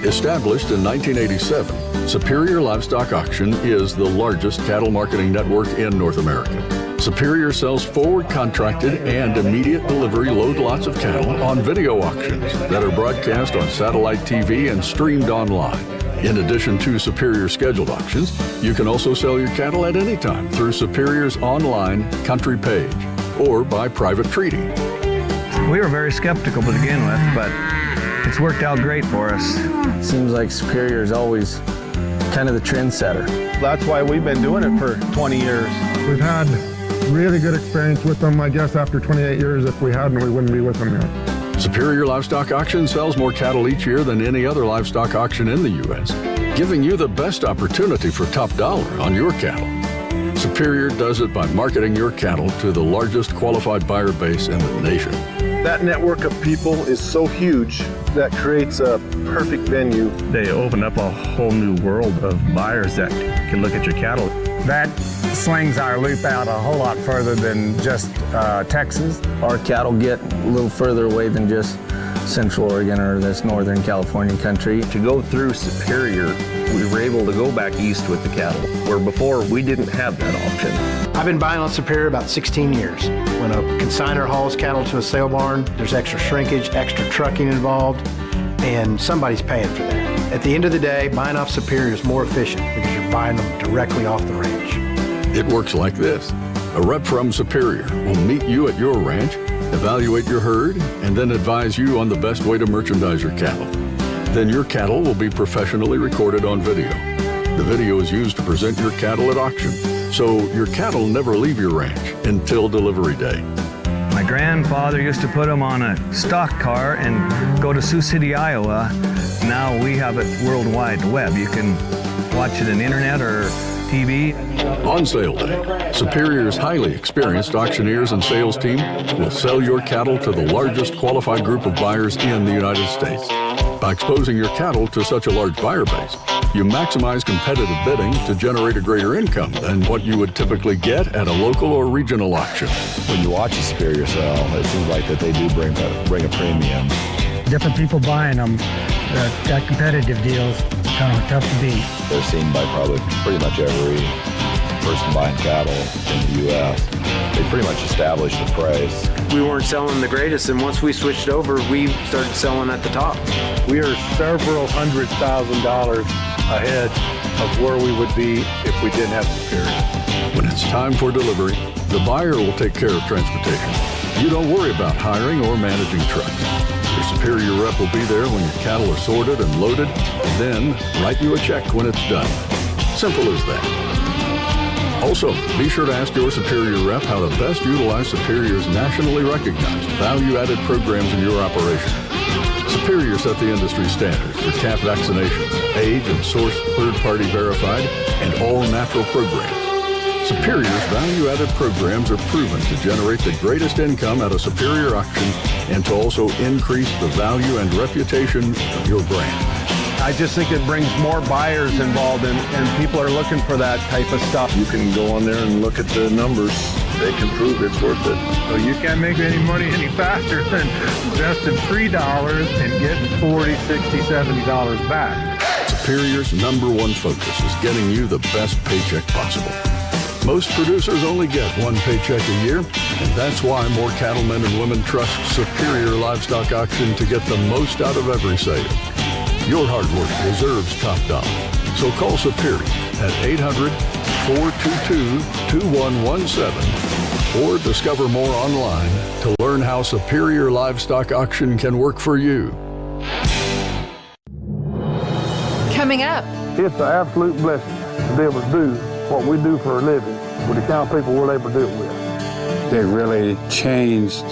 Established in 1987, Superior Livestock Auction is the largest cattle marketing network in North America. Superior sells forward contracted and immediate delivery load lots of cattle on video auctions that are broadcast on satellite TV and streamed online. In addition to Superior scheduled auctions, you can also sell your cattle at any time through Superior's online country page or by private treaty. We were very skeptical to begin with, but it's worked out great for us. Seems like Superior is always kind of the trendsetter. That's why we've been doing it for 20 years. We've had really good experience with them. I guess after 28 years, if we hadn't, we wouldn't be with them now. Superior Livestock Auction sells more cattle each year than any other livestock auction in the U.S., giving you the best opportunity for top dollar on your cattle. Superior does it by marketing your cattle to the largest qualified buyer base in the nation. That network of people is so huge that creates a perfect venue. They open up a whole new world of buyers that can look at your cattle. That slings our loop out a whole lot further than just Texas. Our cattle get a little further away than just Central Oregon or this Northern California country. To go through Superior, we were able to go back east with the cattle, where before we didn't have that option. I've been buying on Superior about 16 years. When a consignor hauls cattle to a sale barn, there's extra shrinkage, extra trucking involved, and somebody's paying for that. At the end of the day, buying off Superior is more efficient because you're buying them directly off the ranch. It works like this. A rep from Superior will meet you at your ranch, evaluate your herd, and then advise you on the best way to merchandise your cattle. Then your cattle will be professionally recorded on video. The video is used to present your cattle at auction, so your cattle never leave your ranch until delivery day. My grandfather used to put them on a stock car and go to Sioux City, Iowa. Now we have it worldwide web. You can watch it on internet or TV. On sale day, Superior's highly experienced auctioneers and sales team will sell your cattle to the largest qualified group of buyers in the United States. By exposing your cattle to such a large buyer base, you maximize competitive bidding to generate a greater income than what you would typically get at a local or regional auction. When you watch a Superior sale, it seems like that they do bring a premium. Different people buying them, got competitive deals, kind of tough to beat. They're seen by probably pretty much every person buying cattle in the U.S. They pretty much established the price. We weren't selling the greatest, and once we switched over, we started selling at the top. We are several $100,000 ahead of where we would be if we didn't have Superior. When it's time for delivery, the buyer will take care of transportation. You don't worry about hiring or managing trucks. Your Superior rep will be there when your cattle are sorted and loaded, and then write you a check when it's done. Simple as that. Also, be sure to ask your Superior rep how to best utilize Superior's nationally recognized value-added programs in your operation. Superior set the industry standards for calf vaccination, age and source third-party verified, and all natural programs. Superior's value-added programs are proven to generate the greatest income at a Superior auction and to also increase the value and reputation of your brand. I just think it brings more buyers involved and people are looking for that type of stuff. You can go on there and look at the numbers. They can prove it's worth it. So you can't make any money any faster than investing $3 and getting $40, $60, $70 back. Superior's #1 focus is getting you the best paycheck possible. Most producers only get one paycheck a year, and that's why more cattlemen and women trust Superior Livestock Auction to get the most out of every sale. Your hard work deserves top dollar. So call Superior at 800-422-2117 or discover more online to learn how Superior Livestock Auction can work for you. Coming up. It's an absolute blessing to be able to do what we do for a living with the kind of people we're able to do it with. They really changed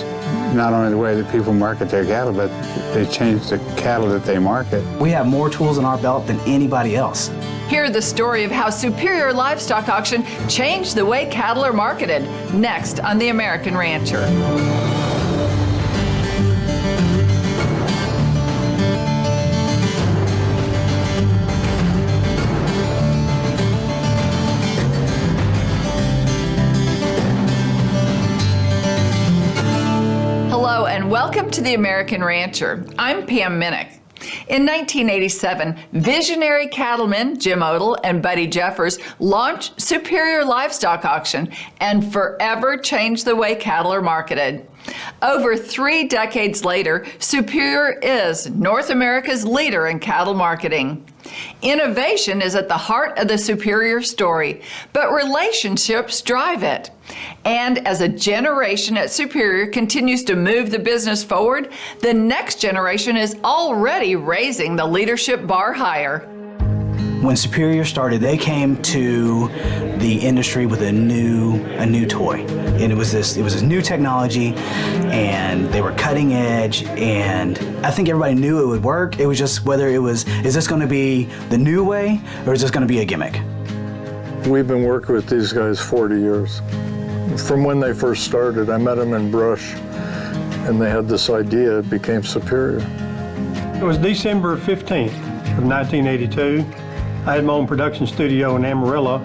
not only the way that people market their cattle, but they changed the cattle that they market. We have more tools in our belt than anybody else. Hear the story of how Superior Livestock Auction changed the way cattle are marketed. Next on The American Rancher. welcome to the American Rancher. I'm Pam Minnick. In 1987, visionary cattlemen Jim Odell and Buddy Jeffers launched Superior Livestock Auction and forever changed the way cattle are marketed. Over 3 decades later, Superior is North America's leader in cattle marketing. Innovation is at the heart of the Superior story, but relationships drive it. And as a generation at Superior continues to move the business forward, the next generation is already raising the leadership bar higher. When Superior started, they came to the industry with a new toy. And it was this new technology, and they were cutting edge, and I think everybody knew it would work. It was just whether is this going to be the new way, or is this going to be a gimmick? We've been working with these guys 40 years. From when they first started, I met them in brush, and they had this idea. It became Superior. It was December 15th of 1982. I had my own production studio in Amarillo,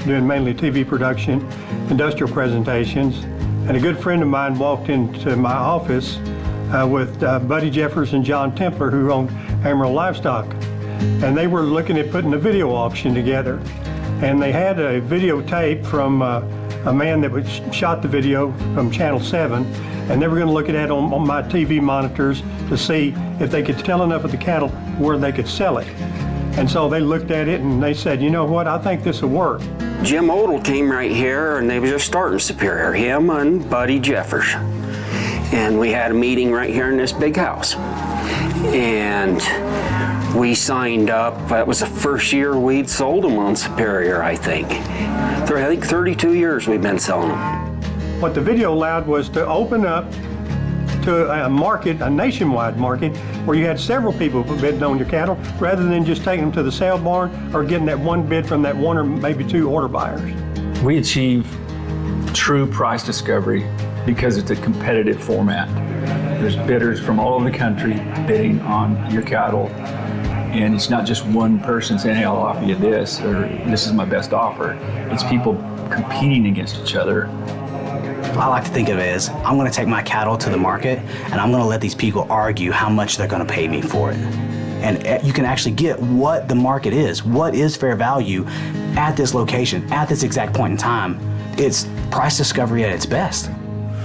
doing mainly TV production, industrial presentations, and a good friend of mine walked into my office with Buddy Jeffers and John Templer, who owned Amarillo Livestock. And they were looking at putting a video auction together. And they had a videotape from a man that shot the video from Channel 7, and they were going to look at it on my TV monitors to see if they could tell enough of the cattle where they could sell it. And so they looked at it and they said, you know what, I think this will work. Jim Odell came right here, and they were just starting Superior, him and Buddy Jeffers. And we had a meeting right here in this big house. And we signed up. That was the first year we'd sold them on Superior, I think. I think 32 years we've been selling them. What the video allowed was to open up to a market, a nationwide market, where you had several people bidding on your cattle, rather than just taking them to the sale barn or getting that one bid from that one or maybe 2 order buyers. We achieve true price discovery because it's a competitive format. There's bidders from all over the country bidding on your cattle, and it's not just one person saying, hey, I'll offer you this, or this is my best offer. It's people competing against each other. I like to think of it as, I'm going to take my cattle to the market, and I'm going to let these people argue how much they're going to pay me for it. And you can actually get what the market is, what is fair value at this location, at this exact point in time. It's price discovery at its best.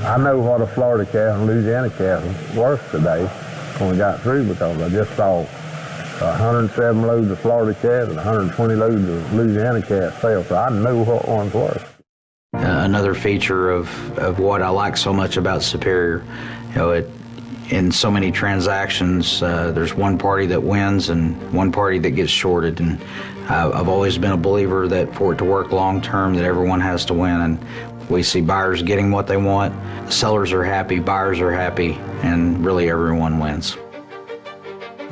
I know what a Florida calf and Louisiana calf was worth today when we got through, because I just saw 107 loads of Florida calves and 120 loads of Louisiana calves sell, so I know what one's worth. Another feature of what I like so much about Superior, in so many transactions, there's one party that wins and one party that gets shorted. And I've always been a believer that for it to work long term, that everyone has to win. And we see buyers getting what they want, sellers are happy, buyers are happy, and really everyone wins.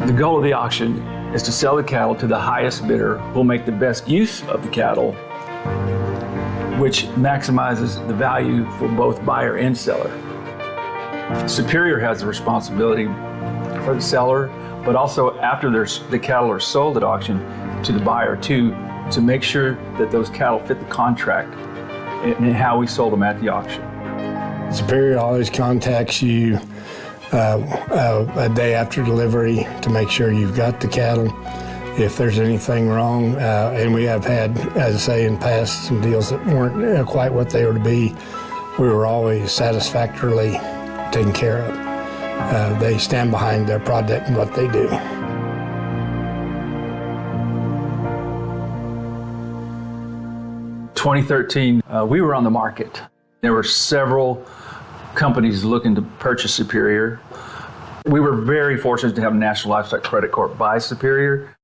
The goal of the auction is to sell the cattle to the highest bidder who will make the best use of the cattle, which maximizes the value for both buyer and seller. Superior has the responsibility for the seller, but also after the cattle are sold at auction, to the buyer too, to make sure that those cattle fit the contract and how we sold them at the auction. Superior always contacts you a day after delivery to make sure you've got the cattle. If there's anything wrong, and we have had, as I say, in past, some deals that weren't quite what they were to be, we were always satisfactorily taken care of. They stand behind their product and what they do. In 2013, we were on the market. There were several companies looking to purchase Superior. We were very fortunate to have National Livestock Credit Corp buy Superior.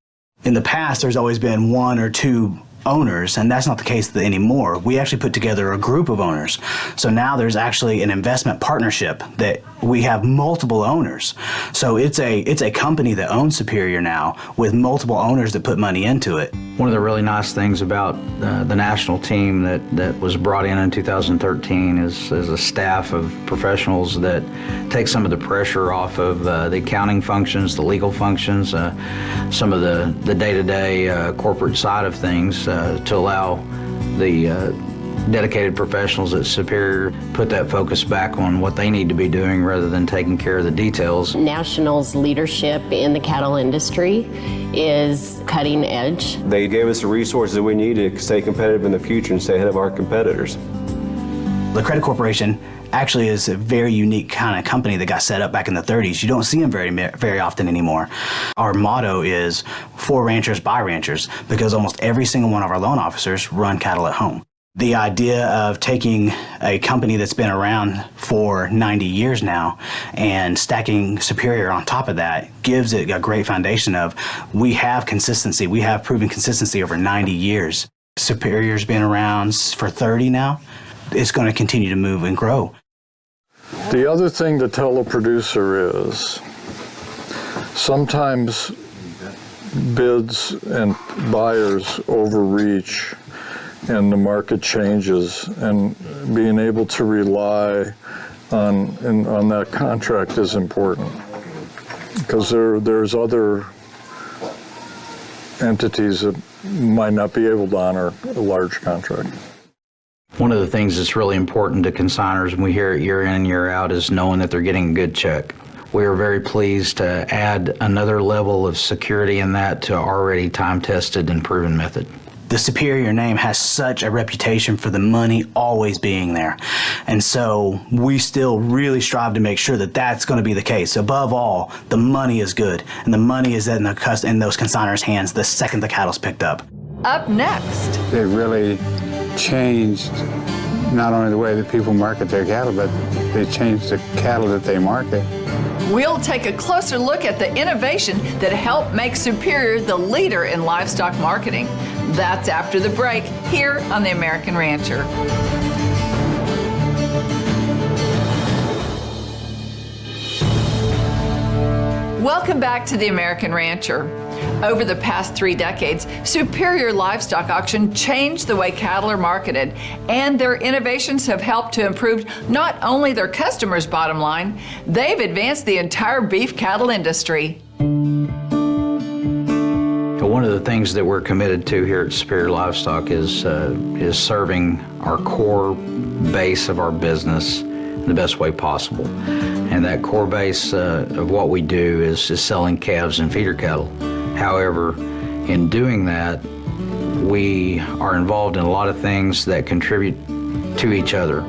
In the past, there's always been 1 or 2 owners, and that's not the case anymore. We actually put together a group of owners. So now there's actually an investment partnership that we have multiple owners. So it's a company that owns Superior now with multiple owners that put money into it. One of the really nice things about the national team that was brought in 2013 is a staff of professionals that take some of the pressure off of the accounting functions, the legal functions, some of the day-to-day corporate side of things to allow the dedicated professionals at Superior put that focus back on what they need to be doing rather than taking care of the details. National's leadership in the cattle industry is cutting edge. They gave us the resources that we need to stay competitive in the future and stay ahead of our competitors. The Credit Corporation actually is a very unique kind of company that got set up back in the 30s. You don't see them very often anymore. Our motto is for ranchers by ranchers, because almost every single one of our loan officers run cattle at home. The idea of taking a company that's been around for 90 years now and stacking Superior on top of that gives it a great foundation of we have consistency. We have proven consistency over 90 years. Superior's been around for 30 now. It's going to continue to move and grow. The other thing to tell a producer is sometimes bids and buyers overreach and the market changes, and being able to rely on that contract is important, because there's other entities that might not be able to honor a large contract. One of the things that's really important to consignors, and we hear it year in, year out, is knowing that they're getting a good check. We are very pleased to add another level of security in that to already time-tested and proven method. The Superior name has such a reputation for the money always being there. And so we still really strive to make sure that that's going to be the case. Above all, the money is good, and the money is in those consignors' hands the second the cattle's picked up. Up next. They really changed not only the way that people market their cattle, but they changed the cattle that they market. We'll take a closer look at the innovation that helped make Superior the leader in livestock marketing. That's after the break here on The American Rancher. Welcome back to The American Rancher. Over the past 3 decades, Superior Livestock Auction changed the way cattle are marketed, and their innovations have helped to improve not only their customers' bottom line, they've advanced the entire beef cattle industry. One of the things that we're committed to here at Superior Livestock is serving our core base of our business in the best way possible. And that core base of what we do is selling calves and feeder cattle. However, in doing that, we are involved in a lot of things that contribute to each other.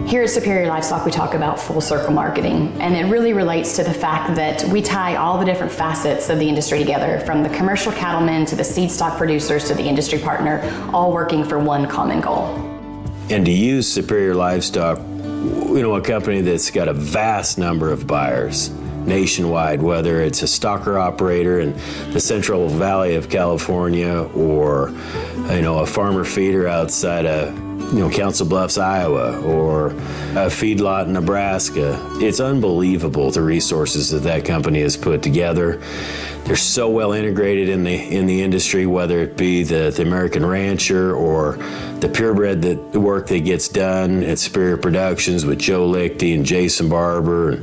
Here at Superior Livestock, we talk about full circle marketing, and it really relates to the fact that we tie all the different facets of the industry together, from the commercial cattlemen to the seed stock producers to the industry partner, all working for one common goal. And to use Superior Livestock, a company that's got a vast number of buyers nationwide, whether it's a stocker operator in the Central Valley of California or, a farmer feeder outside of Council Bluffs, Iowa, or a feedlot in Nebraska. It's unbelievable the resources that company has put together. They're so well integrated in the industry, whether it be the American Rancher or the purebred the work that gets done at Superior Productions with Joe Lichty and Jason Barber.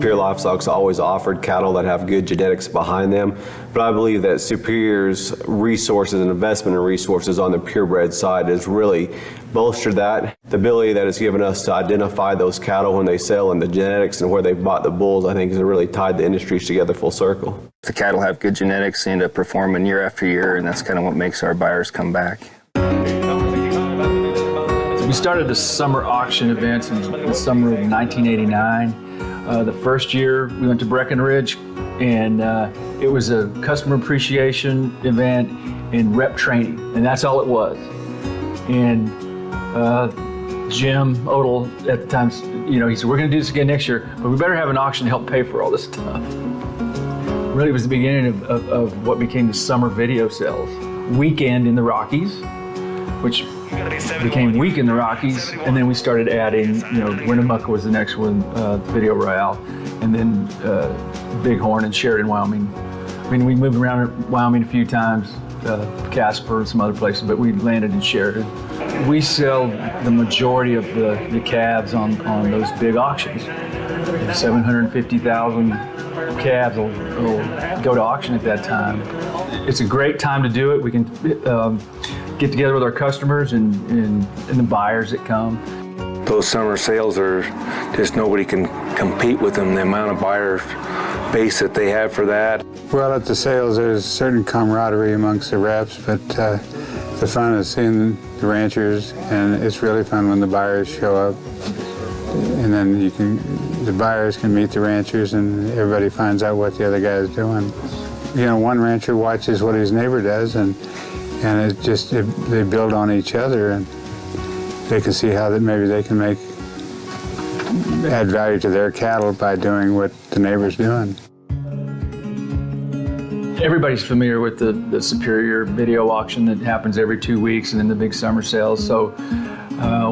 Superior Livestock's always offered cattle that have good genetics behind them, but I believe that Superior's resources and investment in resources on the purebred side has really bolstered that. The ability that it's given us to identify those cattle when they sell and the genetics and where they bought the bulls, I think has really tied the industries together full circle. The cattle have good genetics, they end up performing year after year, and that's kind of what makes our buyers come back. We started the summer auction events in the summer of 1989. The first year we went to Breckenridge, and it was a customer appreciation event and rep training, and that's all it was. And Jim Odell at the time, he said, we're going to do this again next year, but we better have an auction to help pay for all this stuff. Really, it was the beginning of what became the summer video sales. Weekend in the Rockies, which became Week in the Rockies, and then we started adding, Winnemucca was the next one, Video Royale, and then Bighorn and Sheridan, Wyoming. I mean, we moved around Wyoming a few times, Casper and some other places, but we landed in Sheridan. We sell the majority of the calves on those big auctions. 750,000 calves will go to auction at that time. it's a great time to do it. We can get together with our customers and the buyers that come. Those summer sales are just, nobody can compete with them, the amount of buyer base that they have for that. Well, at the sales, there's a certain camaraderie amongst the reps, but the fun is seeing the ranchers, and it's really fun when the buyers show up. And then the buyers can meet the ranchers, and everybody finds out what the other guy is doing. You know, one rancher watches what his neighbor does, and they build on each other, and they can see how that maybe they can add value to their cattle by doing what the neighbor's doing. Everybody's familiar with the Superior Video Auction that happens every 2 weeks, and then the big summer sales. So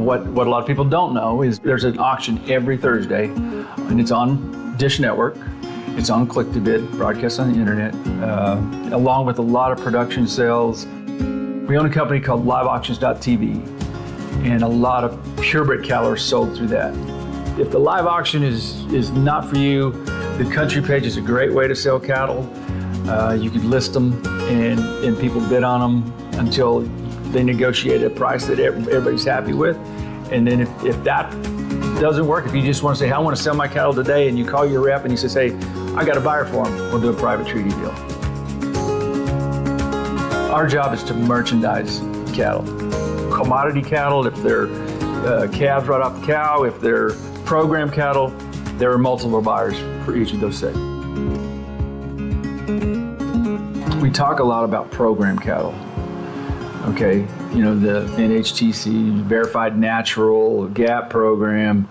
what a lot of people don't know is there's an auction every Thursday, and it's on Dish Network. It's on Click to Bid, broadcast on the internet, along with a lot of production sales. We own a company called liveauctions.tv, and a lot of purebred cattle are sold through that. If the live auction is not for you, the country page is a great way to sell cattle. You could list them and people bid on them until they negotiate a price that everybody's happy with. And then if that doesn't work, if you just want to say, hey, I want to sell my cattle today, and you call your rep and he says, hey, I got a buyer for them, we'll do a private treaty deal. Our job is to merchandise cattle. Commodity cattle, if they're calves right off the cow, if they're program cattle, there are multiple buyers for each of those segments. We talk a lot about program cattle. Okay, you know, the NHTC, Verified Natural, GAP program.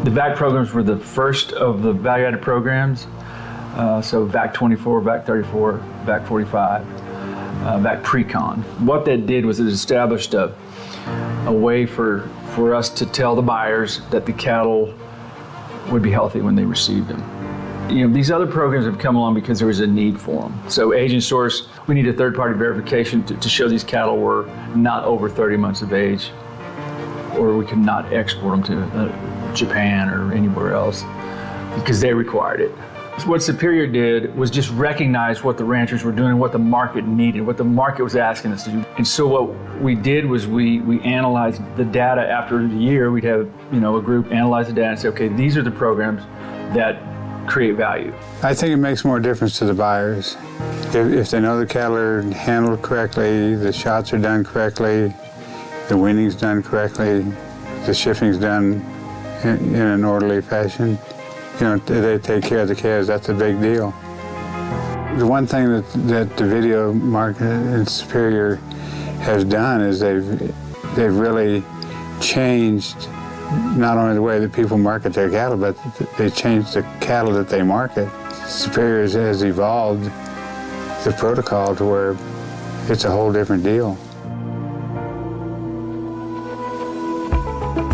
The VAC programs were the first of the value-added programs. So VAC 24, VAC 34, VAC 45, VAC Precon. What that did was it established a way for us to tell the buyers that the cattle would be healthy when they received them. You know, these other programs have come along because there was a need for them. So Agent Source, we need a third-party verification to show these cattle were not over 30 months of age, or we could not export them to Japan or anywhere else because they required it. So what Superior did was just recognize what the ranchers were doing and what the market needed, what the market was asking us to do. And so what we did was we analyzed the data after the year. We'd have, you know, a group analyze the data and say, okay, these are the programs that create value. I think it makes more difference to the buyers. If they know the cattle are handled correctly, the shots are done correctly, the weaning's done correctly, the shipping's done in an orderly fashion, you know, they take care of the calves, that's a big deal. The one thing that the video market in Superior has done is they've really changed not only the way that people market their cattle, but they changed the cattle that they market. Superior has evolved the protocol to where it's a whole different deal.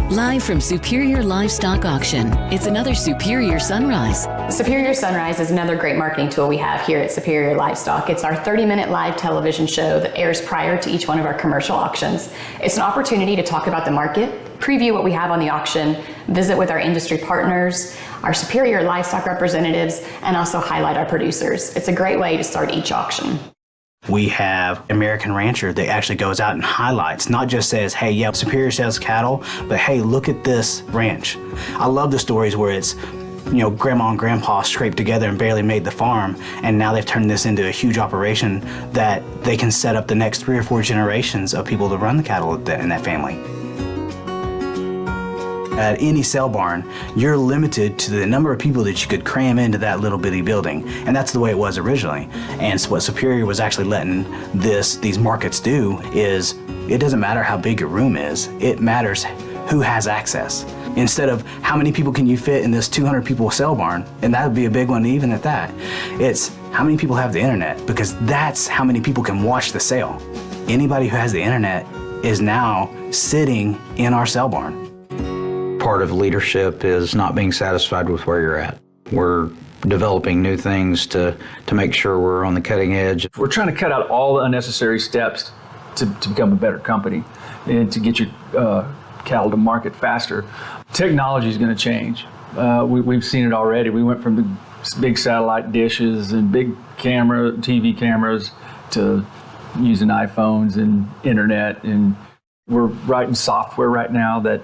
Live from Superior Livestock Auction, it's another Superior Sunrise. Superior Sunrise is another great marketing tool we have here at Superior Livestock. It's our 30-minute live television show that airs prior to each one of our commercial auctions. It's an opportunity to talk about the market, preview what we have on the auction, visit with our industry partners, our Superior Livestock representatives, and also highlight our producers. It's a great way to start each auction. We have American Rancher that actually goes out and highlights, not just says, hey, yeah, Superior sells cattle, but hey, look at this ranch. I love the stories where it's, you know, grandma and grandpa scraped together and barely made the farm, and now they've turned this into a huge operation that they can set up the next 3 or 4 generations of people to run the cattle in that family. At any sale barn, you're limited to the number of people that you could cram into that little bitty building, and that's the way it was originally. And so what Superior was actually letting these markets do is, it doesn't matter how big your room is, it matters who has access. Instead of how many people can you fit in this 200 people sale barn, and that would be a big one even at that, it's how many people have the internet, because that's how many people can watch the sale. Anybody who has the internet is now sitting in our sale barn. Part of leadership is not being satisfied with where you're at. We're developing new things to make sure we're on the cutting edge. We're trying to cut out all the unnecessary steps to become a better company and to get your cattle to market faster. Technology is going to change. We've seen it already. We went from the big satellite dishes and big TV cameras to using iPhones and internet, and we're writing software right now that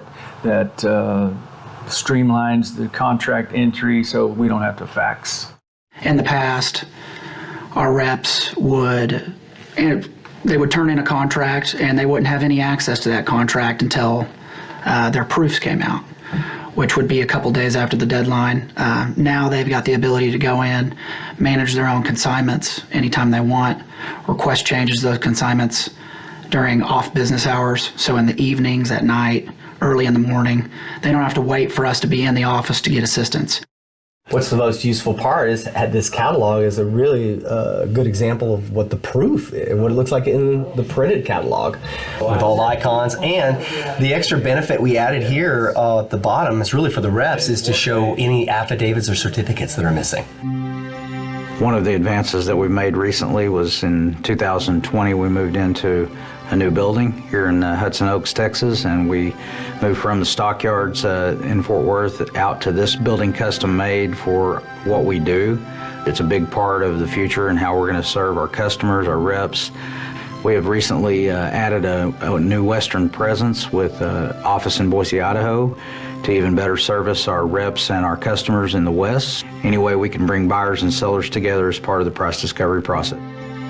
streamlines the contract entry so we don't have to fax. In the past, our reps would turn in a contract and they wouldn't have any access to that contract until their proofs came out, which would be a couple days after the deadline. Now they've got the ability to go in, manage their own consignments anytime they want, request changes to those consignments during off business hours, so in the evenings, at night, early in the morning. They don't have to wait for us to be in the office to get assistance. What's the most useful part is this catalog is a really good example of what the proof, what it looks like in the printed catalog with all the icons. And the extra benefit we added here at the bottom is really for the reps, is to show any affidavits or certificates that are missing. One of the advances that we made recently was in 2020, we moved into a new building here in Hudson Oaks, Texas, and we moved from the stockyards in Fort Worth out to this building custom made for what we do. It's a big part of the future and how we're going to serve our customers, our reps. We have recently added a new Western presence with an office in Boise, Idaho, to even better service our reps and our customers in the West. Any way we can bring buyers and sellers together as part of the price discovery process.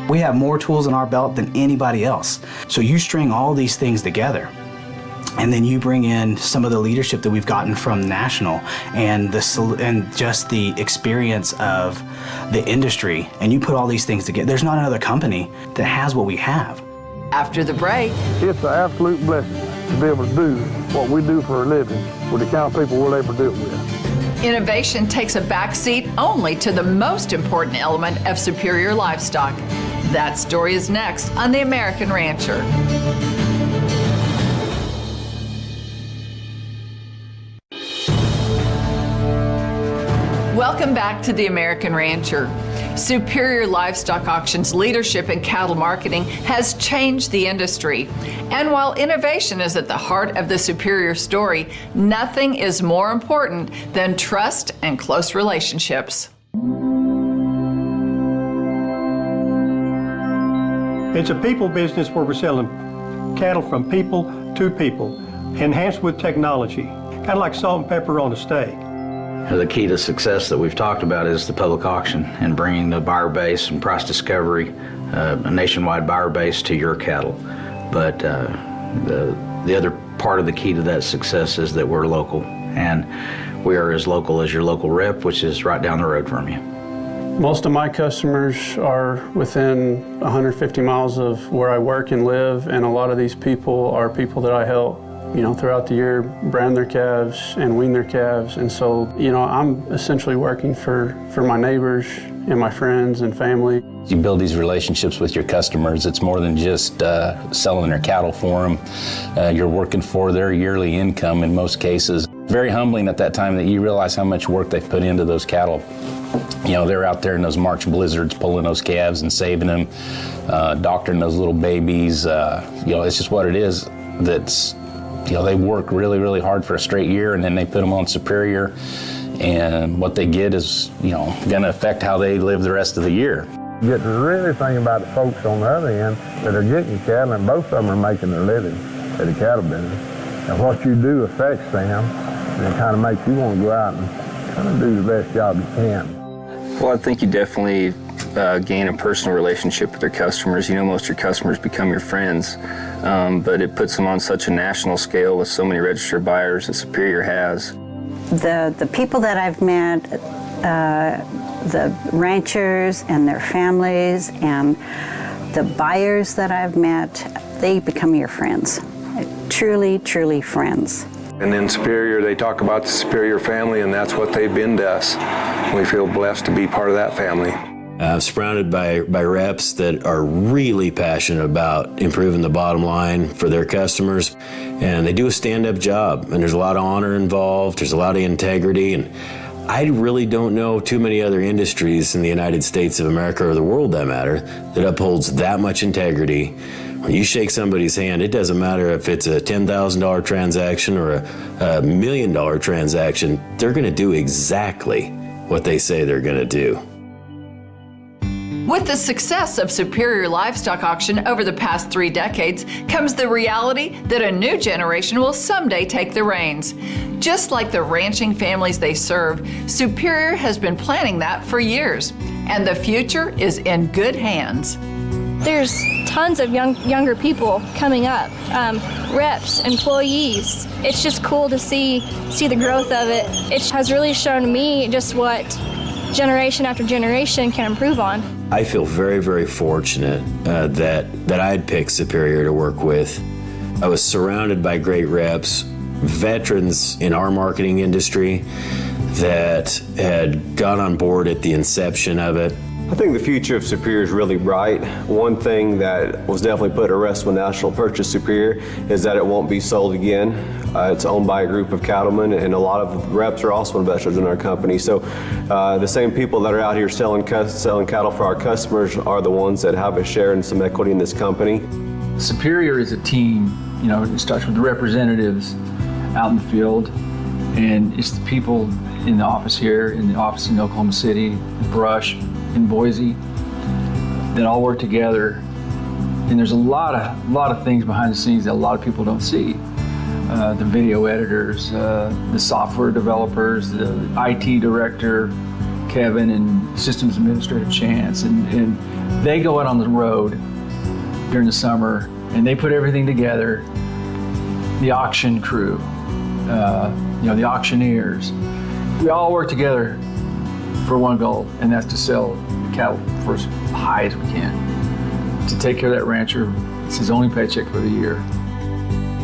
We have more tools in our belt than anybody else. So you string all these things together, and then you bring in some of the leadership that we've gotten from National and just the experience of the industry, and you put all these things together. There's not another company that has what we have. After the break, It's an absolute blessing to be able to do what we do for a living with the kind of people we're able to do it with. innovation takes a backseat only to the most important element of superior livestock. That story is next on The American Rancher. Welcome back to The American Rancher. Superior Livestock Auction's leadership in cattle marketing has changed the industry. And while innovation is at the heart of the Superior story, nothing is more important than trust and close relationships. It's a people business where we're selling cattle from people to people, enhanced with technology, kind of like salt and pepper on a steak. The key to success that we've talked about is the public auction and bringing the buyer base and price discovery, a nationwide buyer base to your cattle. But the other part of the key to that success is that we're local, and we are as local as your local rep, which is right down the road from you. Most of my customers are within 150 miles of where I work and live, and a lot of these people are people that I help, throughout the year, brand their calves and wean their calves. And so, I'm essentially working for my neighbors and my friends and family. You build these relationships with your customers. It's more than just selling their cattle for them. You're working for their yearly income in most cases. Very humbling at that time that you realize how much work they've put into those cattle. They're out there in those March blizzards pulling those calves and saving them, doctoring those little babies. It's just what it is. That's they work really, really hard for a straight year, and then they put them on Superior, and what they get is, going to affect how they live the rest of the year. You get to really think about the folks on the other end that are getting cattle, and both of them are making their living at the cattle business. And what you do affects them, and it kind of makes you want to go out and kind of do the best job you can. Well, I think you definitely gain a personal relationship with your customers. Most of your customers become your friends, but it puts them on such a national scale with so many registered buyers that Superior has. The people that I've met, the ranchers and their families, and the buyers that I've met, they become your friends. Truly, truly friends. And in Superior, they talk about the Superior family, and that's what they've been to us. We feel blessed to be part of that family. Surrounded by reps that are really passionate about improving the bottom line for their customers, and they do a stand-up job, and there's a lot of honor involved, there's a lot of integrity, and I really don't know too many other industries in the United States of America, or the world that matter, that upholds that much integrity. When you shake somebody's hand, it doesn't matter if it's a $10,000 transaction or a $1 million transaction, they're gonna do exactly what they say they're gonna do. With the success of Superior Livestock Auction over the past 3 decades comes the reality that a new generation will someday take the reins. Just like the ranching families they serve, Superior has been planning that for years, and the future is in good hands. There's tons of younger people coming up, reps, employees. It's just cool to see the growth of it. It has really shown me just what generation after generation can improve on. I feel very, very fortunate that I had picked Superior to work with. I was surrounded by great reps, veterans in our marketing industry that had got on board at the inception of it. I think the future of Superior is really bright. One thing that was definitely put to rest when National purchased Superior is that it won't be sold again. It's owned by a group of cattlemen, and a lot of reps are also investors in our company. So the same people that are out here selling cattle for our customers are the ones that have a share and some equity in this company. Superior is a team. You know, it starts with the representatives out in the field, and it's the people in the office here, in the office in Oklahoma City, Brush, in Boise, that all work together. And there's a lot of things behind the scenes that a lot of people don't see. The video editors, the software developers, the IT director, Kevin, and systems administrator Chance, and they go out on the road during the summer and they put everything together. The auction crew, the auctioneers, we all work together for one goal, and that's to sell cattle for as high as we can. To take care of that rancher, it's his only paycheck for the year.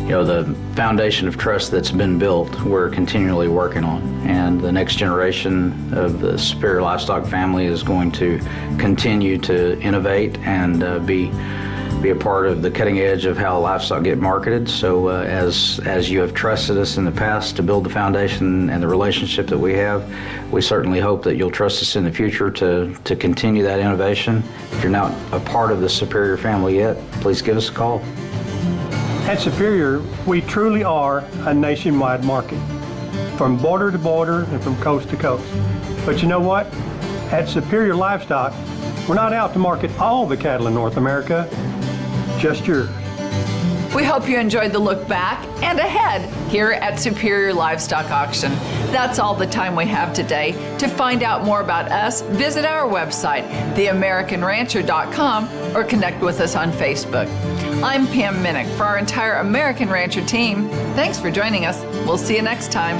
You know, the foundation of trust that's been built, we're continually working on, and the next generation of the Superior Livestock family is going to continue to innovate and be a part of the cutting edge of how livestock get marketed. So as you have trusted us in the past to build the foundation and the relationship that we have, we certainly hope that you'll trust us in the future to continue that innovation. If you're not a part of the Superior family yet, please give us a call. At Superior, we truly are a nationwide market, from border to border and from coast to coast. But you know what? At Superior Livestock, we're not out to market all the cattle in North America, just yours. We hope you enjoyed the look back and ahead here at Superior Livestock Auction. That's all the time we have today. To find out more about us, visit our website, theamericanrancher.com, or connect with us on Facebook. I'm Pam Minnick for our entire American Rancher team. Thanks for joining us. We'll see you next time.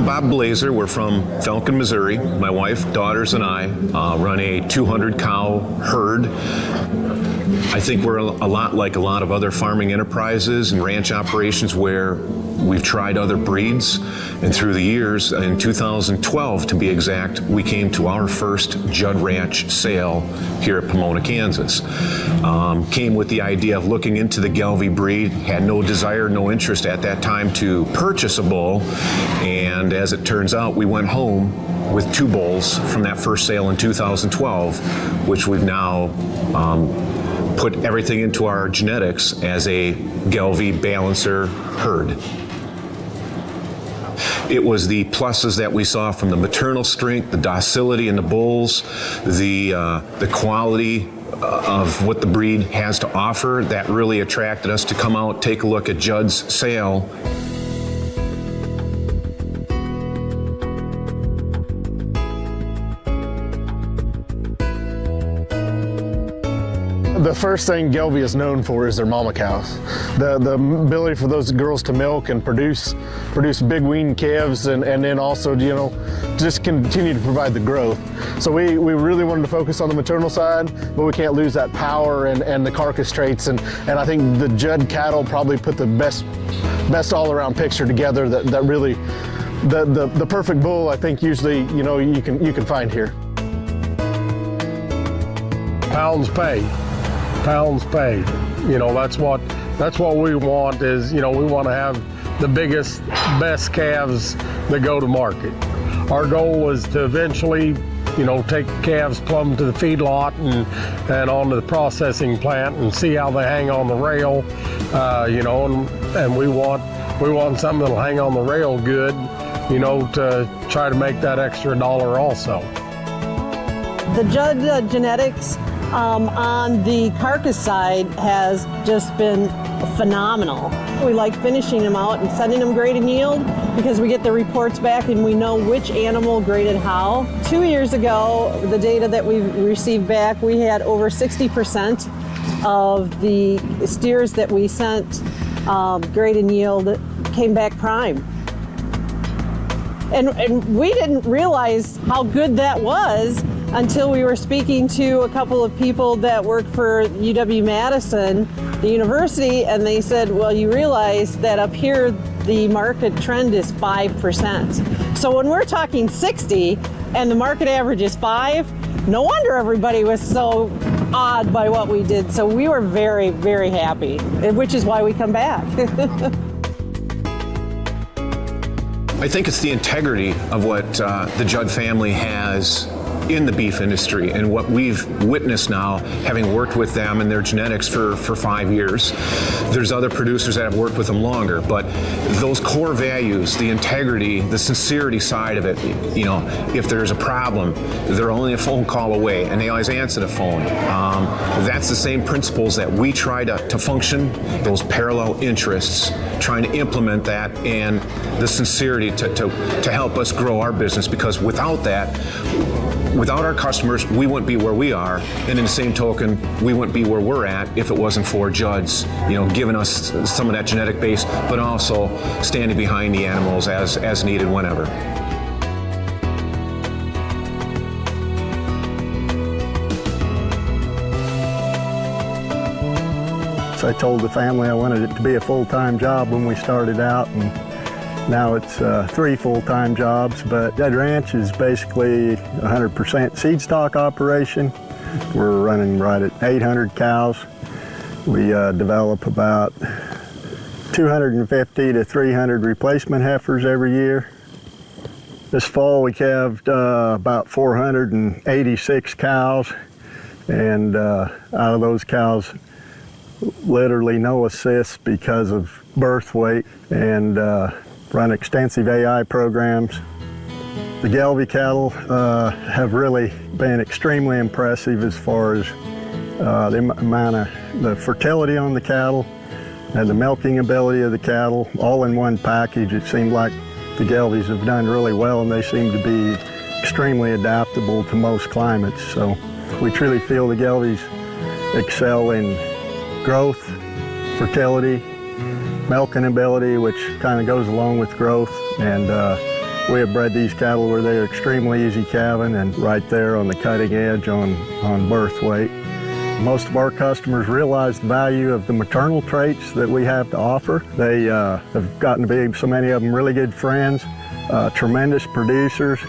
Bob Blazer. We're from Falcon, Missouri. My wife, daughters, and I run a 200-cow herd. I think we're a lot like a lot of other farming enterprises and ranch operations where we've tried other breeds, and through the years, in 2012 to be exact, we came to our first Judd Ranch sale here at Pomona, Kansas. Came with the idea of looking into the Gelbvieh breed, had no desire, no interest at that time to purchase a bull, and as it turns out, we went home with 2 bulls from that first sale in 2012, which we've now put everything into our genetics as a Gelbvieh balancer herd. It was the pluses that we saw from the maternal strength, the docility in the bulls, the quality of what the breed has to offer that really attracted us to come out, take a look at Judd's sale. The first thing Gelbvieh is known for is their mama cows. The ability for those girls to milk and produce big weaned calves, and then also, you know, just continue to provide the growth. So we really wanted to focus on the maternal side, but we can't lose that power and the carcass traits, and I think the Judd cattle probably put the best all-around picture together that really the perfect bull, I think, usually, you know, you can find here. Pounds paid. Pounds paid. You know, that's what we want is, you know, we want to have the biggest, best calves that go to market. Our goal is to eventually, take calves plumb to the feedlot and onto the processing plant and see how they hang on the rail, and we want something that'll hang on the rail good, to try to make that extra dollar also. The Judd genetics on the carcass side has just been phenomenal. We like finishing them out and sending them grade and yield because we get the reports back and we know which animal graded how. 2 years ago, the data that we received back, we had over 60% of the steers that we sent grade and yield came back prime. And we didn't realize how good that was until we were speaking to a couple of people that work for UW-Madison, the university, and they said, well, you realize that up here the market trend is 5%. So when we're talking 60 and the market average is 5, no wonder everybody was so awed by what we did. So we were very, very happy, which is why we come back. I think it's the integrity of what the Judd family has in the beef industry and what we've witnessed now, having worked with them and their genetics for 5 years. There's other producers that have worked with them longer, but those core values, the integrity, the sincerity side of it, if there's a problem, they're only a phone call away and they always answer the phone. That's the same principles that we try to function, those parallel interests, trying to implement that and the sincerity to help us grow our business, because without that, without our customers, we wouldn't be where we are, and in the same token, we wouldn't be where we're at if it wasn't for Judd's, giving us some of that genetic base, but also standing behind the animals as needed whenever. So I told the family I wanted it to be a full-time job when we started out, and now it's 3 full-time jobs, but Judd Ranch is basically 100% seed stock operation. We're running right at 800 cows. We develop about 250 to 300 replacement heifers every year. This fall we calved about 486 cows, and out of those cows, literally no assists because of birth weight, and run extensive AI programs. The Gelbvieh cattle have really been extremely impressive as far as the fertility on the cattle and the milking ability of the cattle, all in one package. It seemed like the Gelbviehs have done really well, and they seem to be extremely adaptable to most climates. So we truly feel the Gelbviehs excel in growth, fertility, milking ability, which kind of goes along with growth, and we have bred these cattle where they're extremely easy calving and right there on the cutting edge on birth weight. Most of our customers realize the value of the maternal traits that we have to offer. They have gotten to be, so many of them, really good friends, tremendous producers,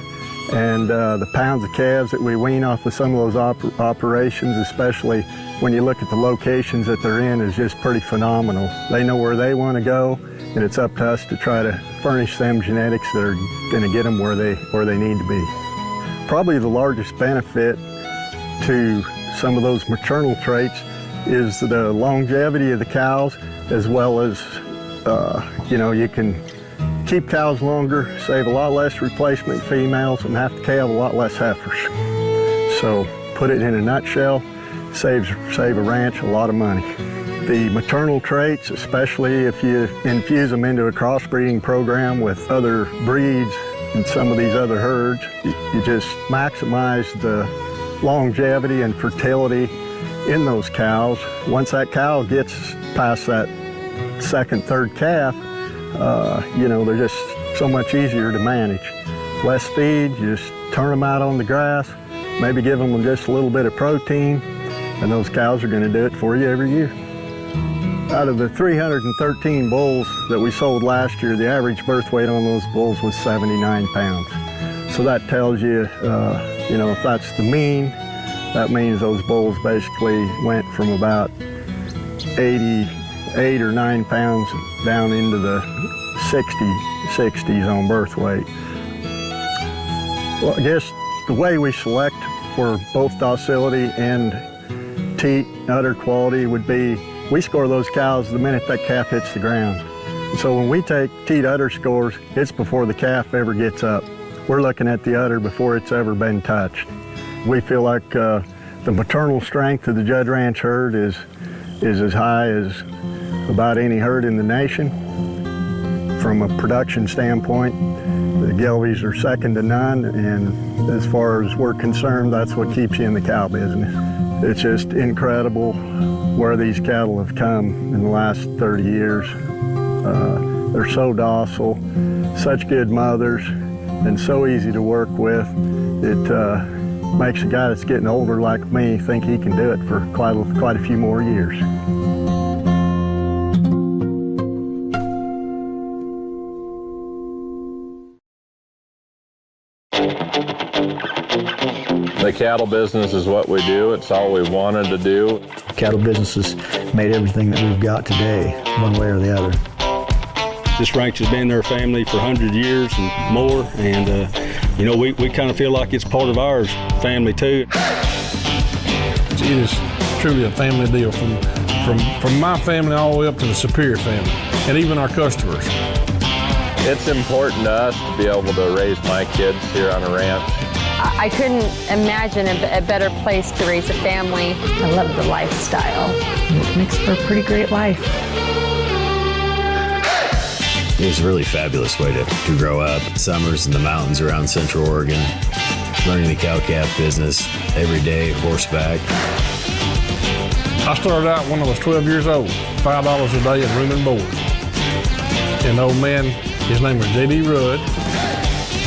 and the pounds of calves that we wean off of some of those operations, especially when you look at the locations that they're in, is just pretty phenomenal. They know where they want to go, and it's up to us to try to furnish them genetics that are going to get them where they need to be. Probably the largest benefit to some of those maternal traits is the longevity of the cows, as well as you can keep cows longer, save a lot less replacement females, and have to calve a lot less heifers. So put it in a nutshell, save a ranch a lot of money. The maternal traits, especially if you infuse them into a crossbreeding program with other breeds and some of these other herds, you just maximize the longevity and fertility in those cows. Once that cow gets past that second, third calf, they're just so much easier to manage. Less feed, you just turn them out on the grass, maybe give them just a little bit of protein, and those cows are going to do it for you every year. Out of the 313 bulls that we sold last year, the average birth weight on those bulls was 79 pounds. So that tells you, if that's the mean, that means those bulls basically went from about 88 or 9 pounds down into the 60s on birth weight. Well, I guess The way we select for both docility and teat udder quality would be, we score those cows the minute that calf hits the ground. So when we take teat udder scores, it's before the calf ever gets up. We're looking at the udder before it's ever been touched. We feel like the maternal strength of the Judd Ranch herd is as high as about any herd in the nation. From a production standpoint, the Gelbies are second to none, and as far as we're concerned, that's what keeps you in the cow business. It's just incredible where these cattle have come in the last 30 years. They're so docile, such good mothers, and so easy to work with. It makes a guy that's getting older like me think he can do it for quite a few more years. The cattle business is what we do. It's all we wanted to do. Cattle business has made everything that we've got today, one way or the other. This ranch has been their family for 100 years and more, and you know, we kind of feel like it's part of our family too. It is truly a family deal from my family all the way up to the Superior family, and even our customers. It's important to us to be able to raise my kids here on a ranch. I couldn't imagine a better place to raise a family. I love the lifestyle. It makes for a pretty great life. It's a really fabulous way to grow up. Summers in the mountains around Central Oregon, learning the cow-calf business every day, horseback. I started out when I was 12 years old, $5 a day in room and board. And the old man, his name was J.D. Rudd.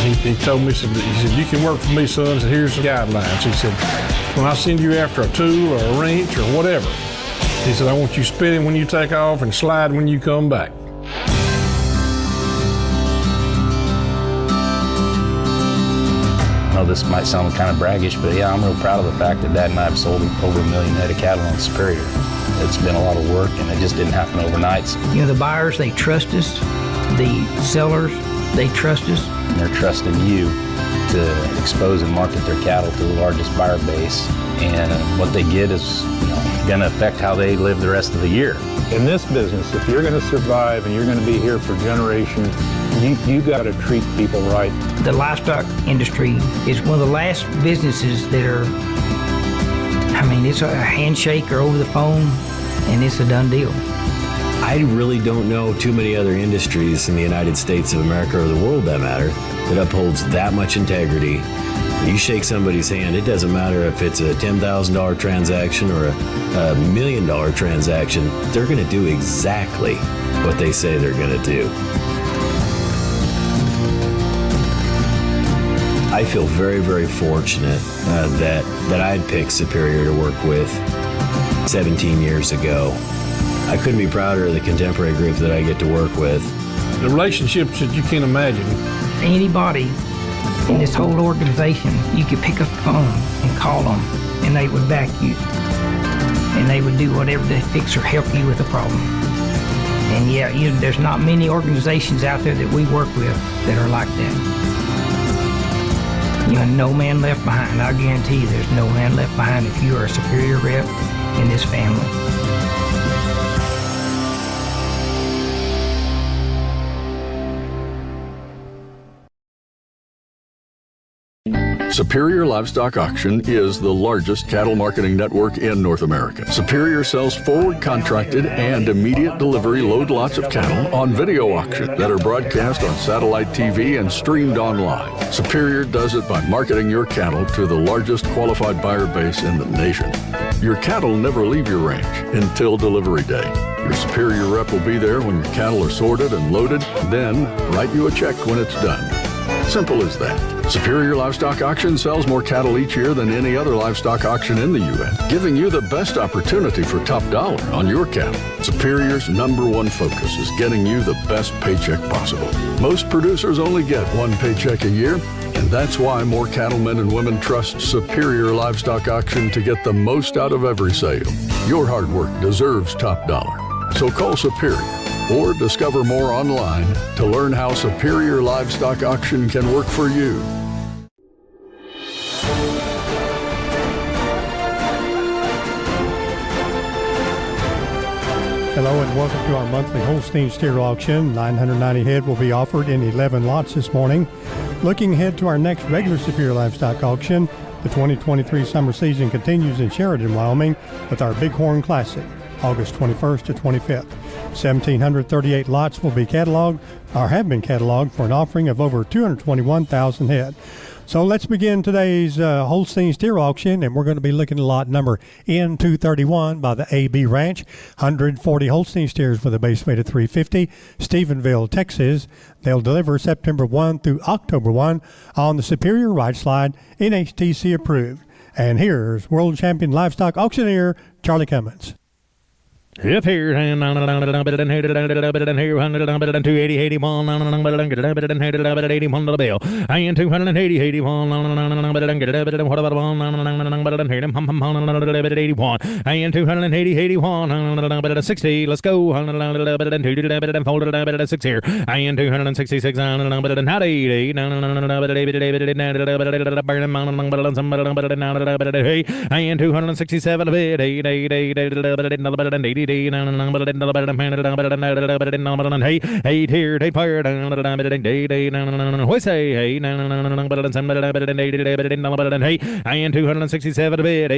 He told me, he said, you can work for me, son. So here's the guidelines. He said, when I send you after a tool or a wrench or whatever, he said, I want you spinning when you take off and slide when you come back. I know this might sound kind of braggish, but yeah, I'm real proud of the fact that Dad and I have sold over 1 million head of cattle on Superior. It's been a lot of work, and it just didn't happen overnight. You know, the buyers, they trust us. The sellers, they trust us. And they're trusting you to expose and market their cattle to the largest buyer base. And what they get is, going to affect how they live the rest of the year. In this business, if you're going to survive and you're going to be here for generations, you got to treat people right. The livestock industry is one of the last businesses that are, it's a handshake or over the phone, and it's a done deal. I really don't know too many other industries in the United States of America or the world, that matter, that upholds that much integrity. You shake somebody's hand, it doesn't matter if it's a $10,000 transaction or a $1 million transaction, they're going to do exactly what they say they're going to do. I feel very, very fortunate that I'd picked Superior to work with 17 years ago. I couldn't be prouder of the contemporary group that I get to work with. The relationships that you can't imagine. Anybody in this whole organization, you could pick up the phone and call them, and they would back you. And they would do whatever to fix or help you with a problem. And yeah, there's not many organizations out there that we work with that are like that. No man left behind. I guarantee you there's no man left behind if you are a Superior rep in this family. Superior Livestock Auction is the largest cattle marketing network in North America. Superior sells forward contracted and immediate delivery load lots of cattle on video auction that are broadcast on satellite TV and streamed online. Superior does it by marketing your cattle to the largest qualified buyer base in the nation. Your cattle never leave your ranch until delivery day. Your Superior rep will be there when your cattle are sorted and loaded, then write you a check when it's done. Simple as that. Superior Livestock Auction sells more cattle each year than any other livestock auction in the U.S., giving you the best opportunity for top dollar on your cattle. Superior's #1 focus is getting you the best paycheck possible. Most producers only get one paycheck a year, and that's why more cattlemen and women trust Superior Livestock Auction to get the most out of every sale. Your hard work deserves top dollar. So call Superior or discover more online to learn how Superior Livestock Auction can work for you. Hello and welcome to our monthly Holstein steer auction. 990 head will be offered in 11 lots this morning. Looking ahead to our next regular Superior Livestock auction, the 2023 summer season continues in Sheridan, Wyoming with our Bighorn Classic, August 21st to 25th. 1,738 lots will be cataloged or have been cataloged for an offering of over 221,000 head. So let's begin today's Holstein steer auction, and we're going to be looking at lot number N231 by the AB Ranch. 140 Holstein steers with a base weight of 350, Stephenville, Texas. They'll deliver September 1 through October 1 on the Superior Right Slide, NHTC approved. And here's world champion livestock auctioneer Charlie Cummins. Up here, and here, 280, 81, get 81 to the bill. And 280, 81, what about 81, and 280, 81, 60, let's go, fold it 6 here, and 266, not 80, and 267 of it, 80, hey, here, they fired, we say, hey, and 267 a bit,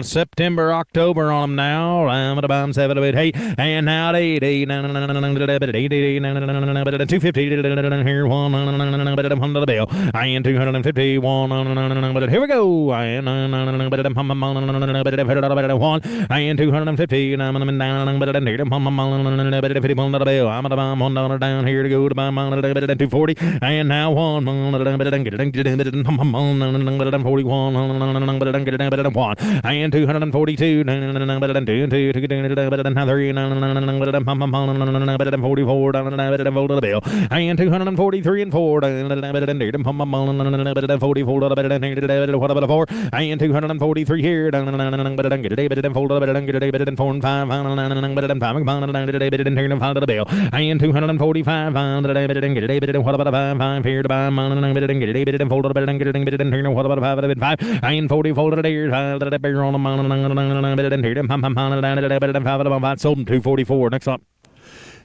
September, October on them now, I'm at about 7 of it, hey, and now 80, 250, here, 1 under the bill, and 251, here we go, and 250. I'm down here to go to buy 240 and now 1 41 and 242 44 and 243 and 4 and 243 here 4 and 5 and 245 what about 5 here to buy and 40 folded here sold 244 next up.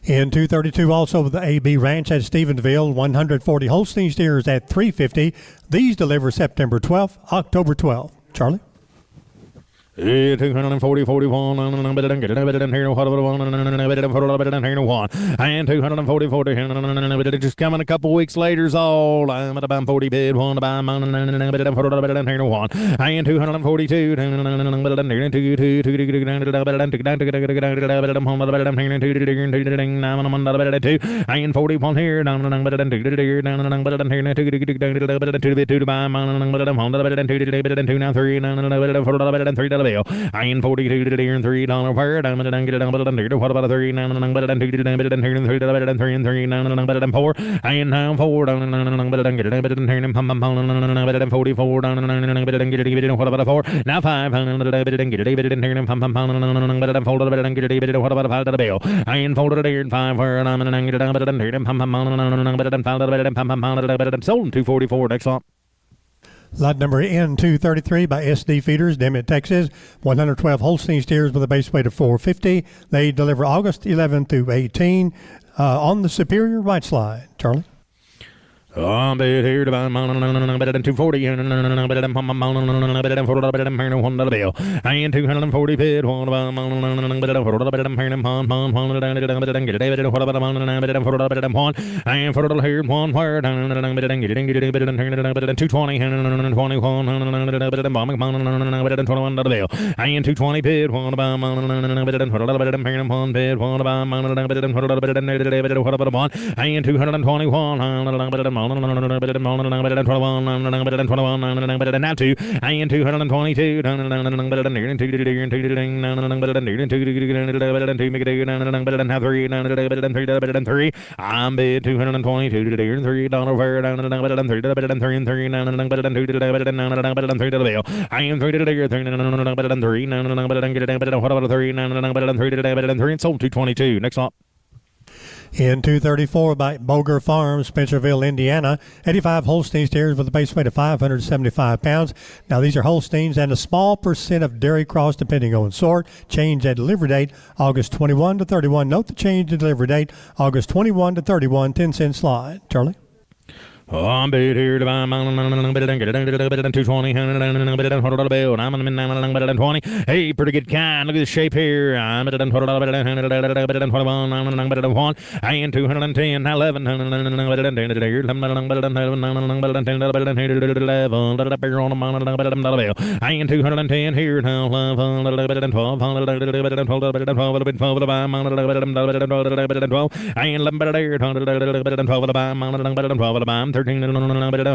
In 232, also with the AB Ranch at Stephenville, 140 Holstein steers at 350. These deliver September 12th, October 12th. Charlie? 240, 41, and 240, 40, just coming a couple weeks later is all. I'm at about 40 bid, 1 to buy, and 242, and 41 here, down to buy, I in 42 and $3 per diamond get what about a 3 and 3 and 4 and now 4 down and 44 down and what about a 4 now 5 and what about a 5 to the bill I in folded here 5 where I'm sold 244 next up. Lot number N233 by SD Feeders, Dimmitt, Texas. 112 Holstein steers with a base weight of 450. They deliver August 11 through 18 on the Superior Right Slide. Charlie? I'm here to buy 240 and 240 bid, 1 here, 1 where 220 and 21 and 220 bid, 1 and 221 and 222 I'm bid $222 I am 3 sold 222 next up. In 234 by Boger Farms, Spencerville, Indiana, 85 Holstein steers with a base weight of 575 pounds. Now, these are Holsteins and a small percent of dairy cross depending on sort. Change at delivery date, August 21 to 31. Note the change at delivery date, August 21 to 31, 10-cent slide. Charlie? Oh, I'm bid here to buy 220. I'm 20. Hey, pretty good kind. Look at the shape here. I'm 21. And 210. 11. And 210 here now. 13, 13, 13, 13, and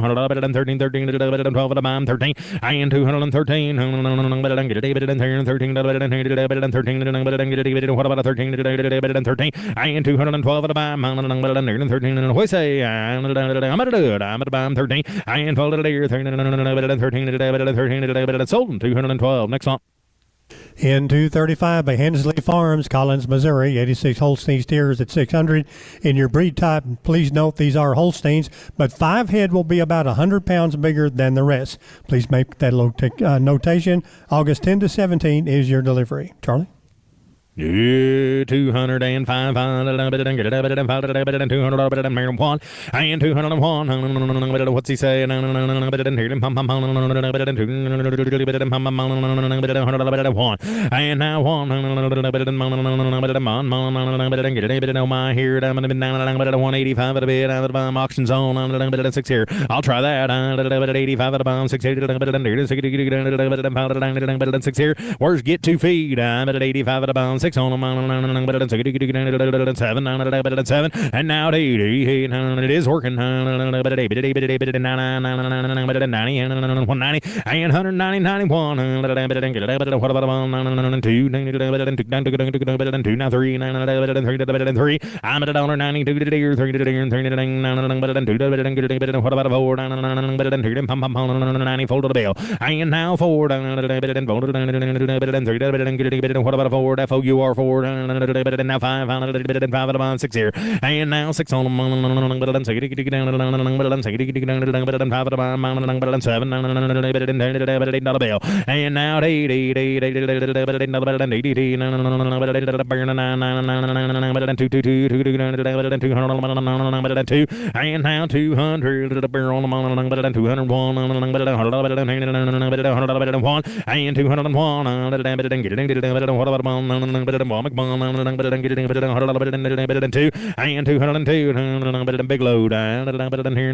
213, what about a 13, 13, and 212 at a bam, 13, and what say, I'm at a good, I'm at a bam, 13, and folded a year, 13, 13, sold 212. Next one. In 235 by Hensley Farms, Collins, Missouri, 86 Holstein steers at 600. In your breed type, please note these are Holsteins, but 5 head will be about 100 pounds bigger than the rest. Please make that notation. August 10 to 17 is your delivery. Charlie? 205, and 201, what's he saying? And now one, my here, 185 at a bit, out of the auction zone, 6 here. I'll try that. 85 at a bomb, 6 here. Where's get 2 feet? I'm at 85 at a bomb, 6 on them, 7, and now it is working. 190 and 190, 91. What about 2? Now 3. I'm at $1.90. 3. What about a 4? 90 folded a bill. And now 4. What about a 4? FOUR 4. Now 5. 6 here. And now 6 on them. 7. And now 8. And now 200. 201. And 201. What about 202 and 202 big load and 3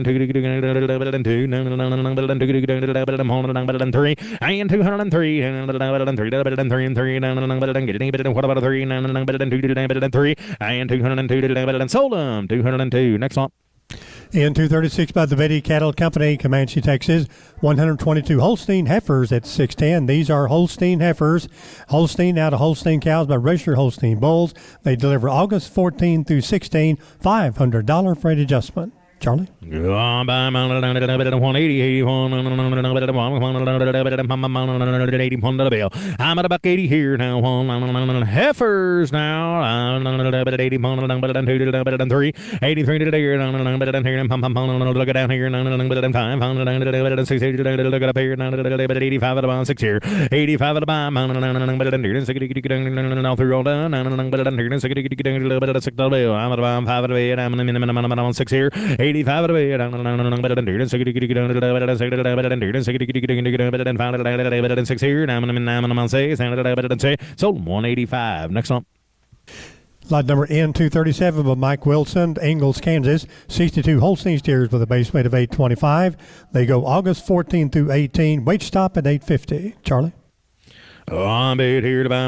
and 203 what about a 3 and 202 sold them 202. Next one. In 236 by the Betty Cattle Company, Comanche, Texas, 122 Holstein heifers at 610. These are Holstein heifers. Holstein out of Holstein cows by registered Holstein bulls. They deliver August 14 through 16, $500 freight adjustment. Charlie? I'm at about 80 here now. Heifers now. 83 today. Look down here. 5 look up here. 85 at about 6 here. 85 at about all through all done. I'm at about 5 at 8. I'm in 6 here. 85 at a bit. 6 here. Sold 185. Next one. Lot number N237 by Mike Wilson, Ingalls, Kansas. 62 Holstein steers with a base weight of 825. They go August 14 through 18. Weight stop at 850. Charlie? I'm here to buy.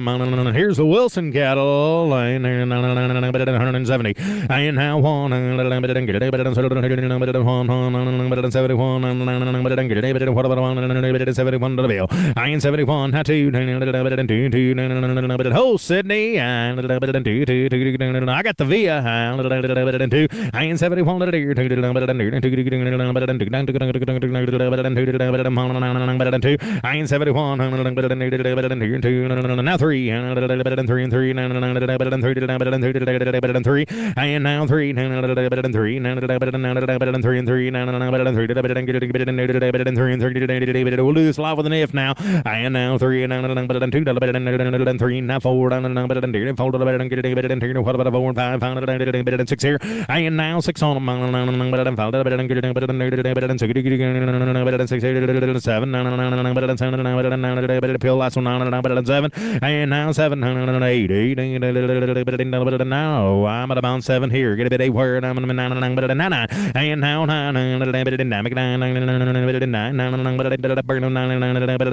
Here's the Wilson cattle. 170. And now 1. 71. What about 171 to the bill? I am 71. 2. Oh, Sydney. I got the Via. I am 71 to the deer. I am 71. now 3, and 3, and 3, and 3, and now 3, and now 3, we'll do this live with an F now. And now 3, and 2, and 3, now 4, and 4, and 5, and 6 here. And now 6 on them, and 7, pill last one, and 7, and now 7, and 8, now I'm at about 7 here. Get a bit 8 where I'm 9, and now 9, and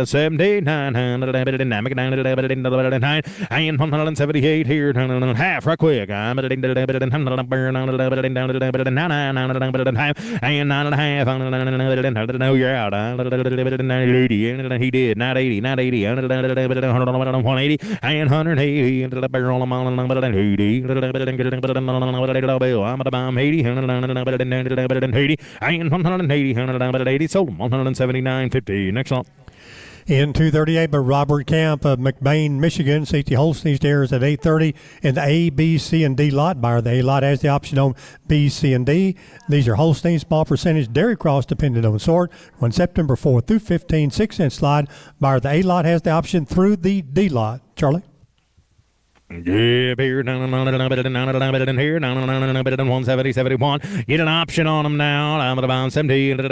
17, and 178 here, half right quick. I'm at 9, and 9.5, no, you're out. 80, and he did, not 80, 180, and 180, and the barrel on 80, I'm at about 80, and 180, sold 179.50. Next one. In 238 by Robert Camp of McBain, Michigan. CT Holstein stairs at 8:30 in the A, B, C, and D lot. Buyer the A lot has the option on B, C, and D. These are Holstein small percentage dairy cross depending on sort. On September 4th through 15, 6-inch slide. Buyer the A lot has the option through the D lot. Charlie? Yeah, here, here, 170, 71. Get an option on them now. I'm at about 70, not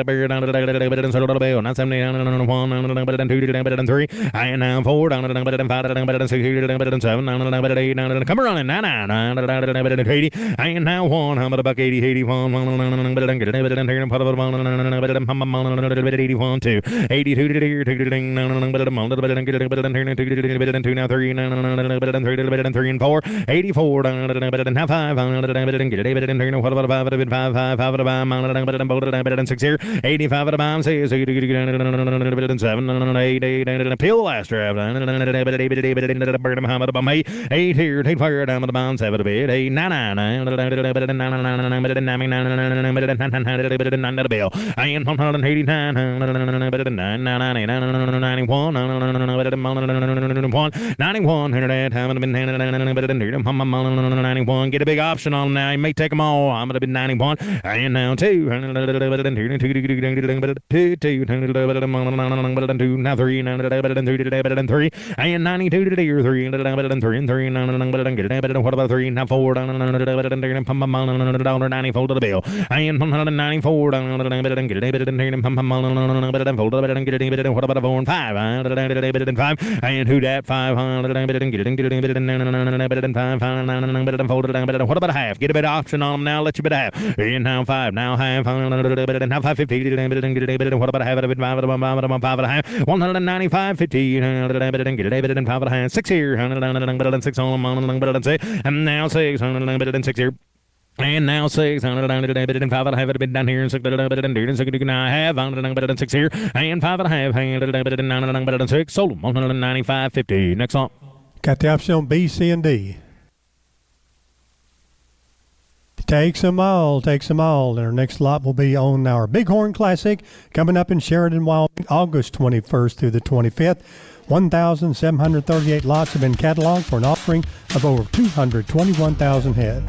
70, 1, 2, 3, and now 4, 5, 6, 7, 8, come running, 9, 80, and now 1, I'm at about 80, 81, 81, 2, 82, 2, now 3, 3 and 4, 84, now 5, what about 5, 6 here, 85 at a bomb, 6, 7, 8, peel last drive, 8 here, 8 fire down at the bomb, 7 a bit, 8, 9, 9 at a bill, and 189, 91, haven't been 91, get a big option on them now. You may take them all. I'm going to be 91, and now 2, now 3, and 92 to 3, and 3, what about 3, now 4, $94 to the bill, and 194, what about 4 and 5, and who that 500, what about a half? Get a bit of option on them now. Let you bid half. And now 5, now half, now 550. What about a half? 5 and a half. 195.50. And 5 and a half. 6 here. 6 on them. And now 6. 6 here. And now 6, and 5 and a half, been down here, and 6, and I have, and 6 here, and 5 and a half, and 6, sold 195.50. Next song. Got the option on B, C, and D. Takes them all. Our next lot will be on our Bighorn Classic coming up in Sheridan, Wyoming, August 21st through the 25th. 1,738 lots have been cataloged for an offering of over 221,000 head.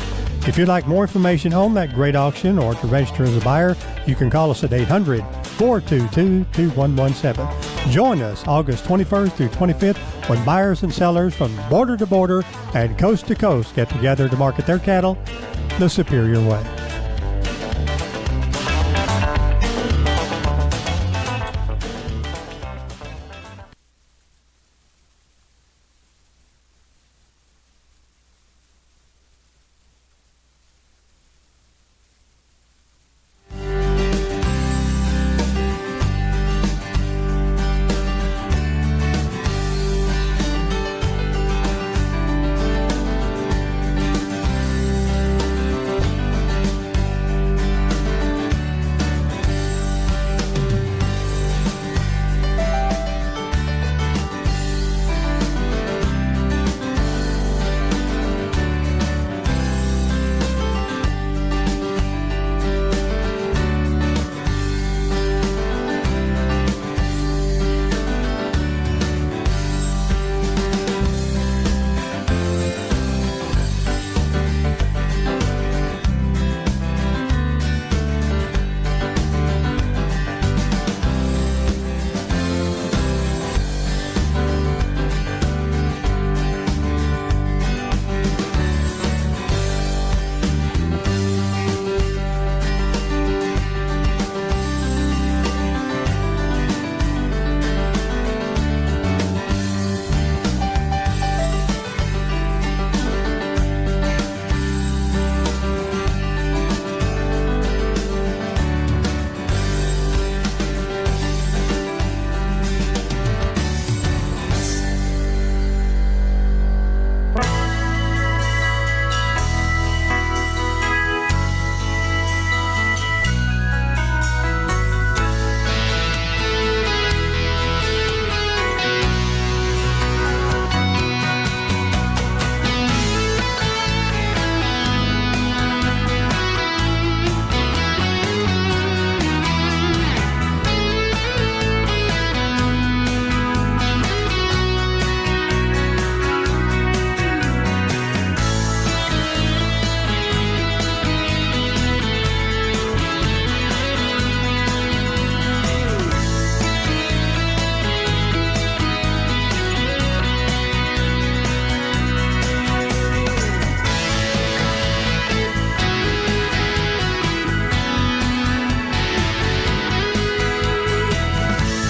If you'd like more information on that great auction or to register as a buyer, you can call us at 800-422-2117. Join us August 21st through 25th when buyers and sellers from border to border and coast to coast get together to market their cattle the Superior way.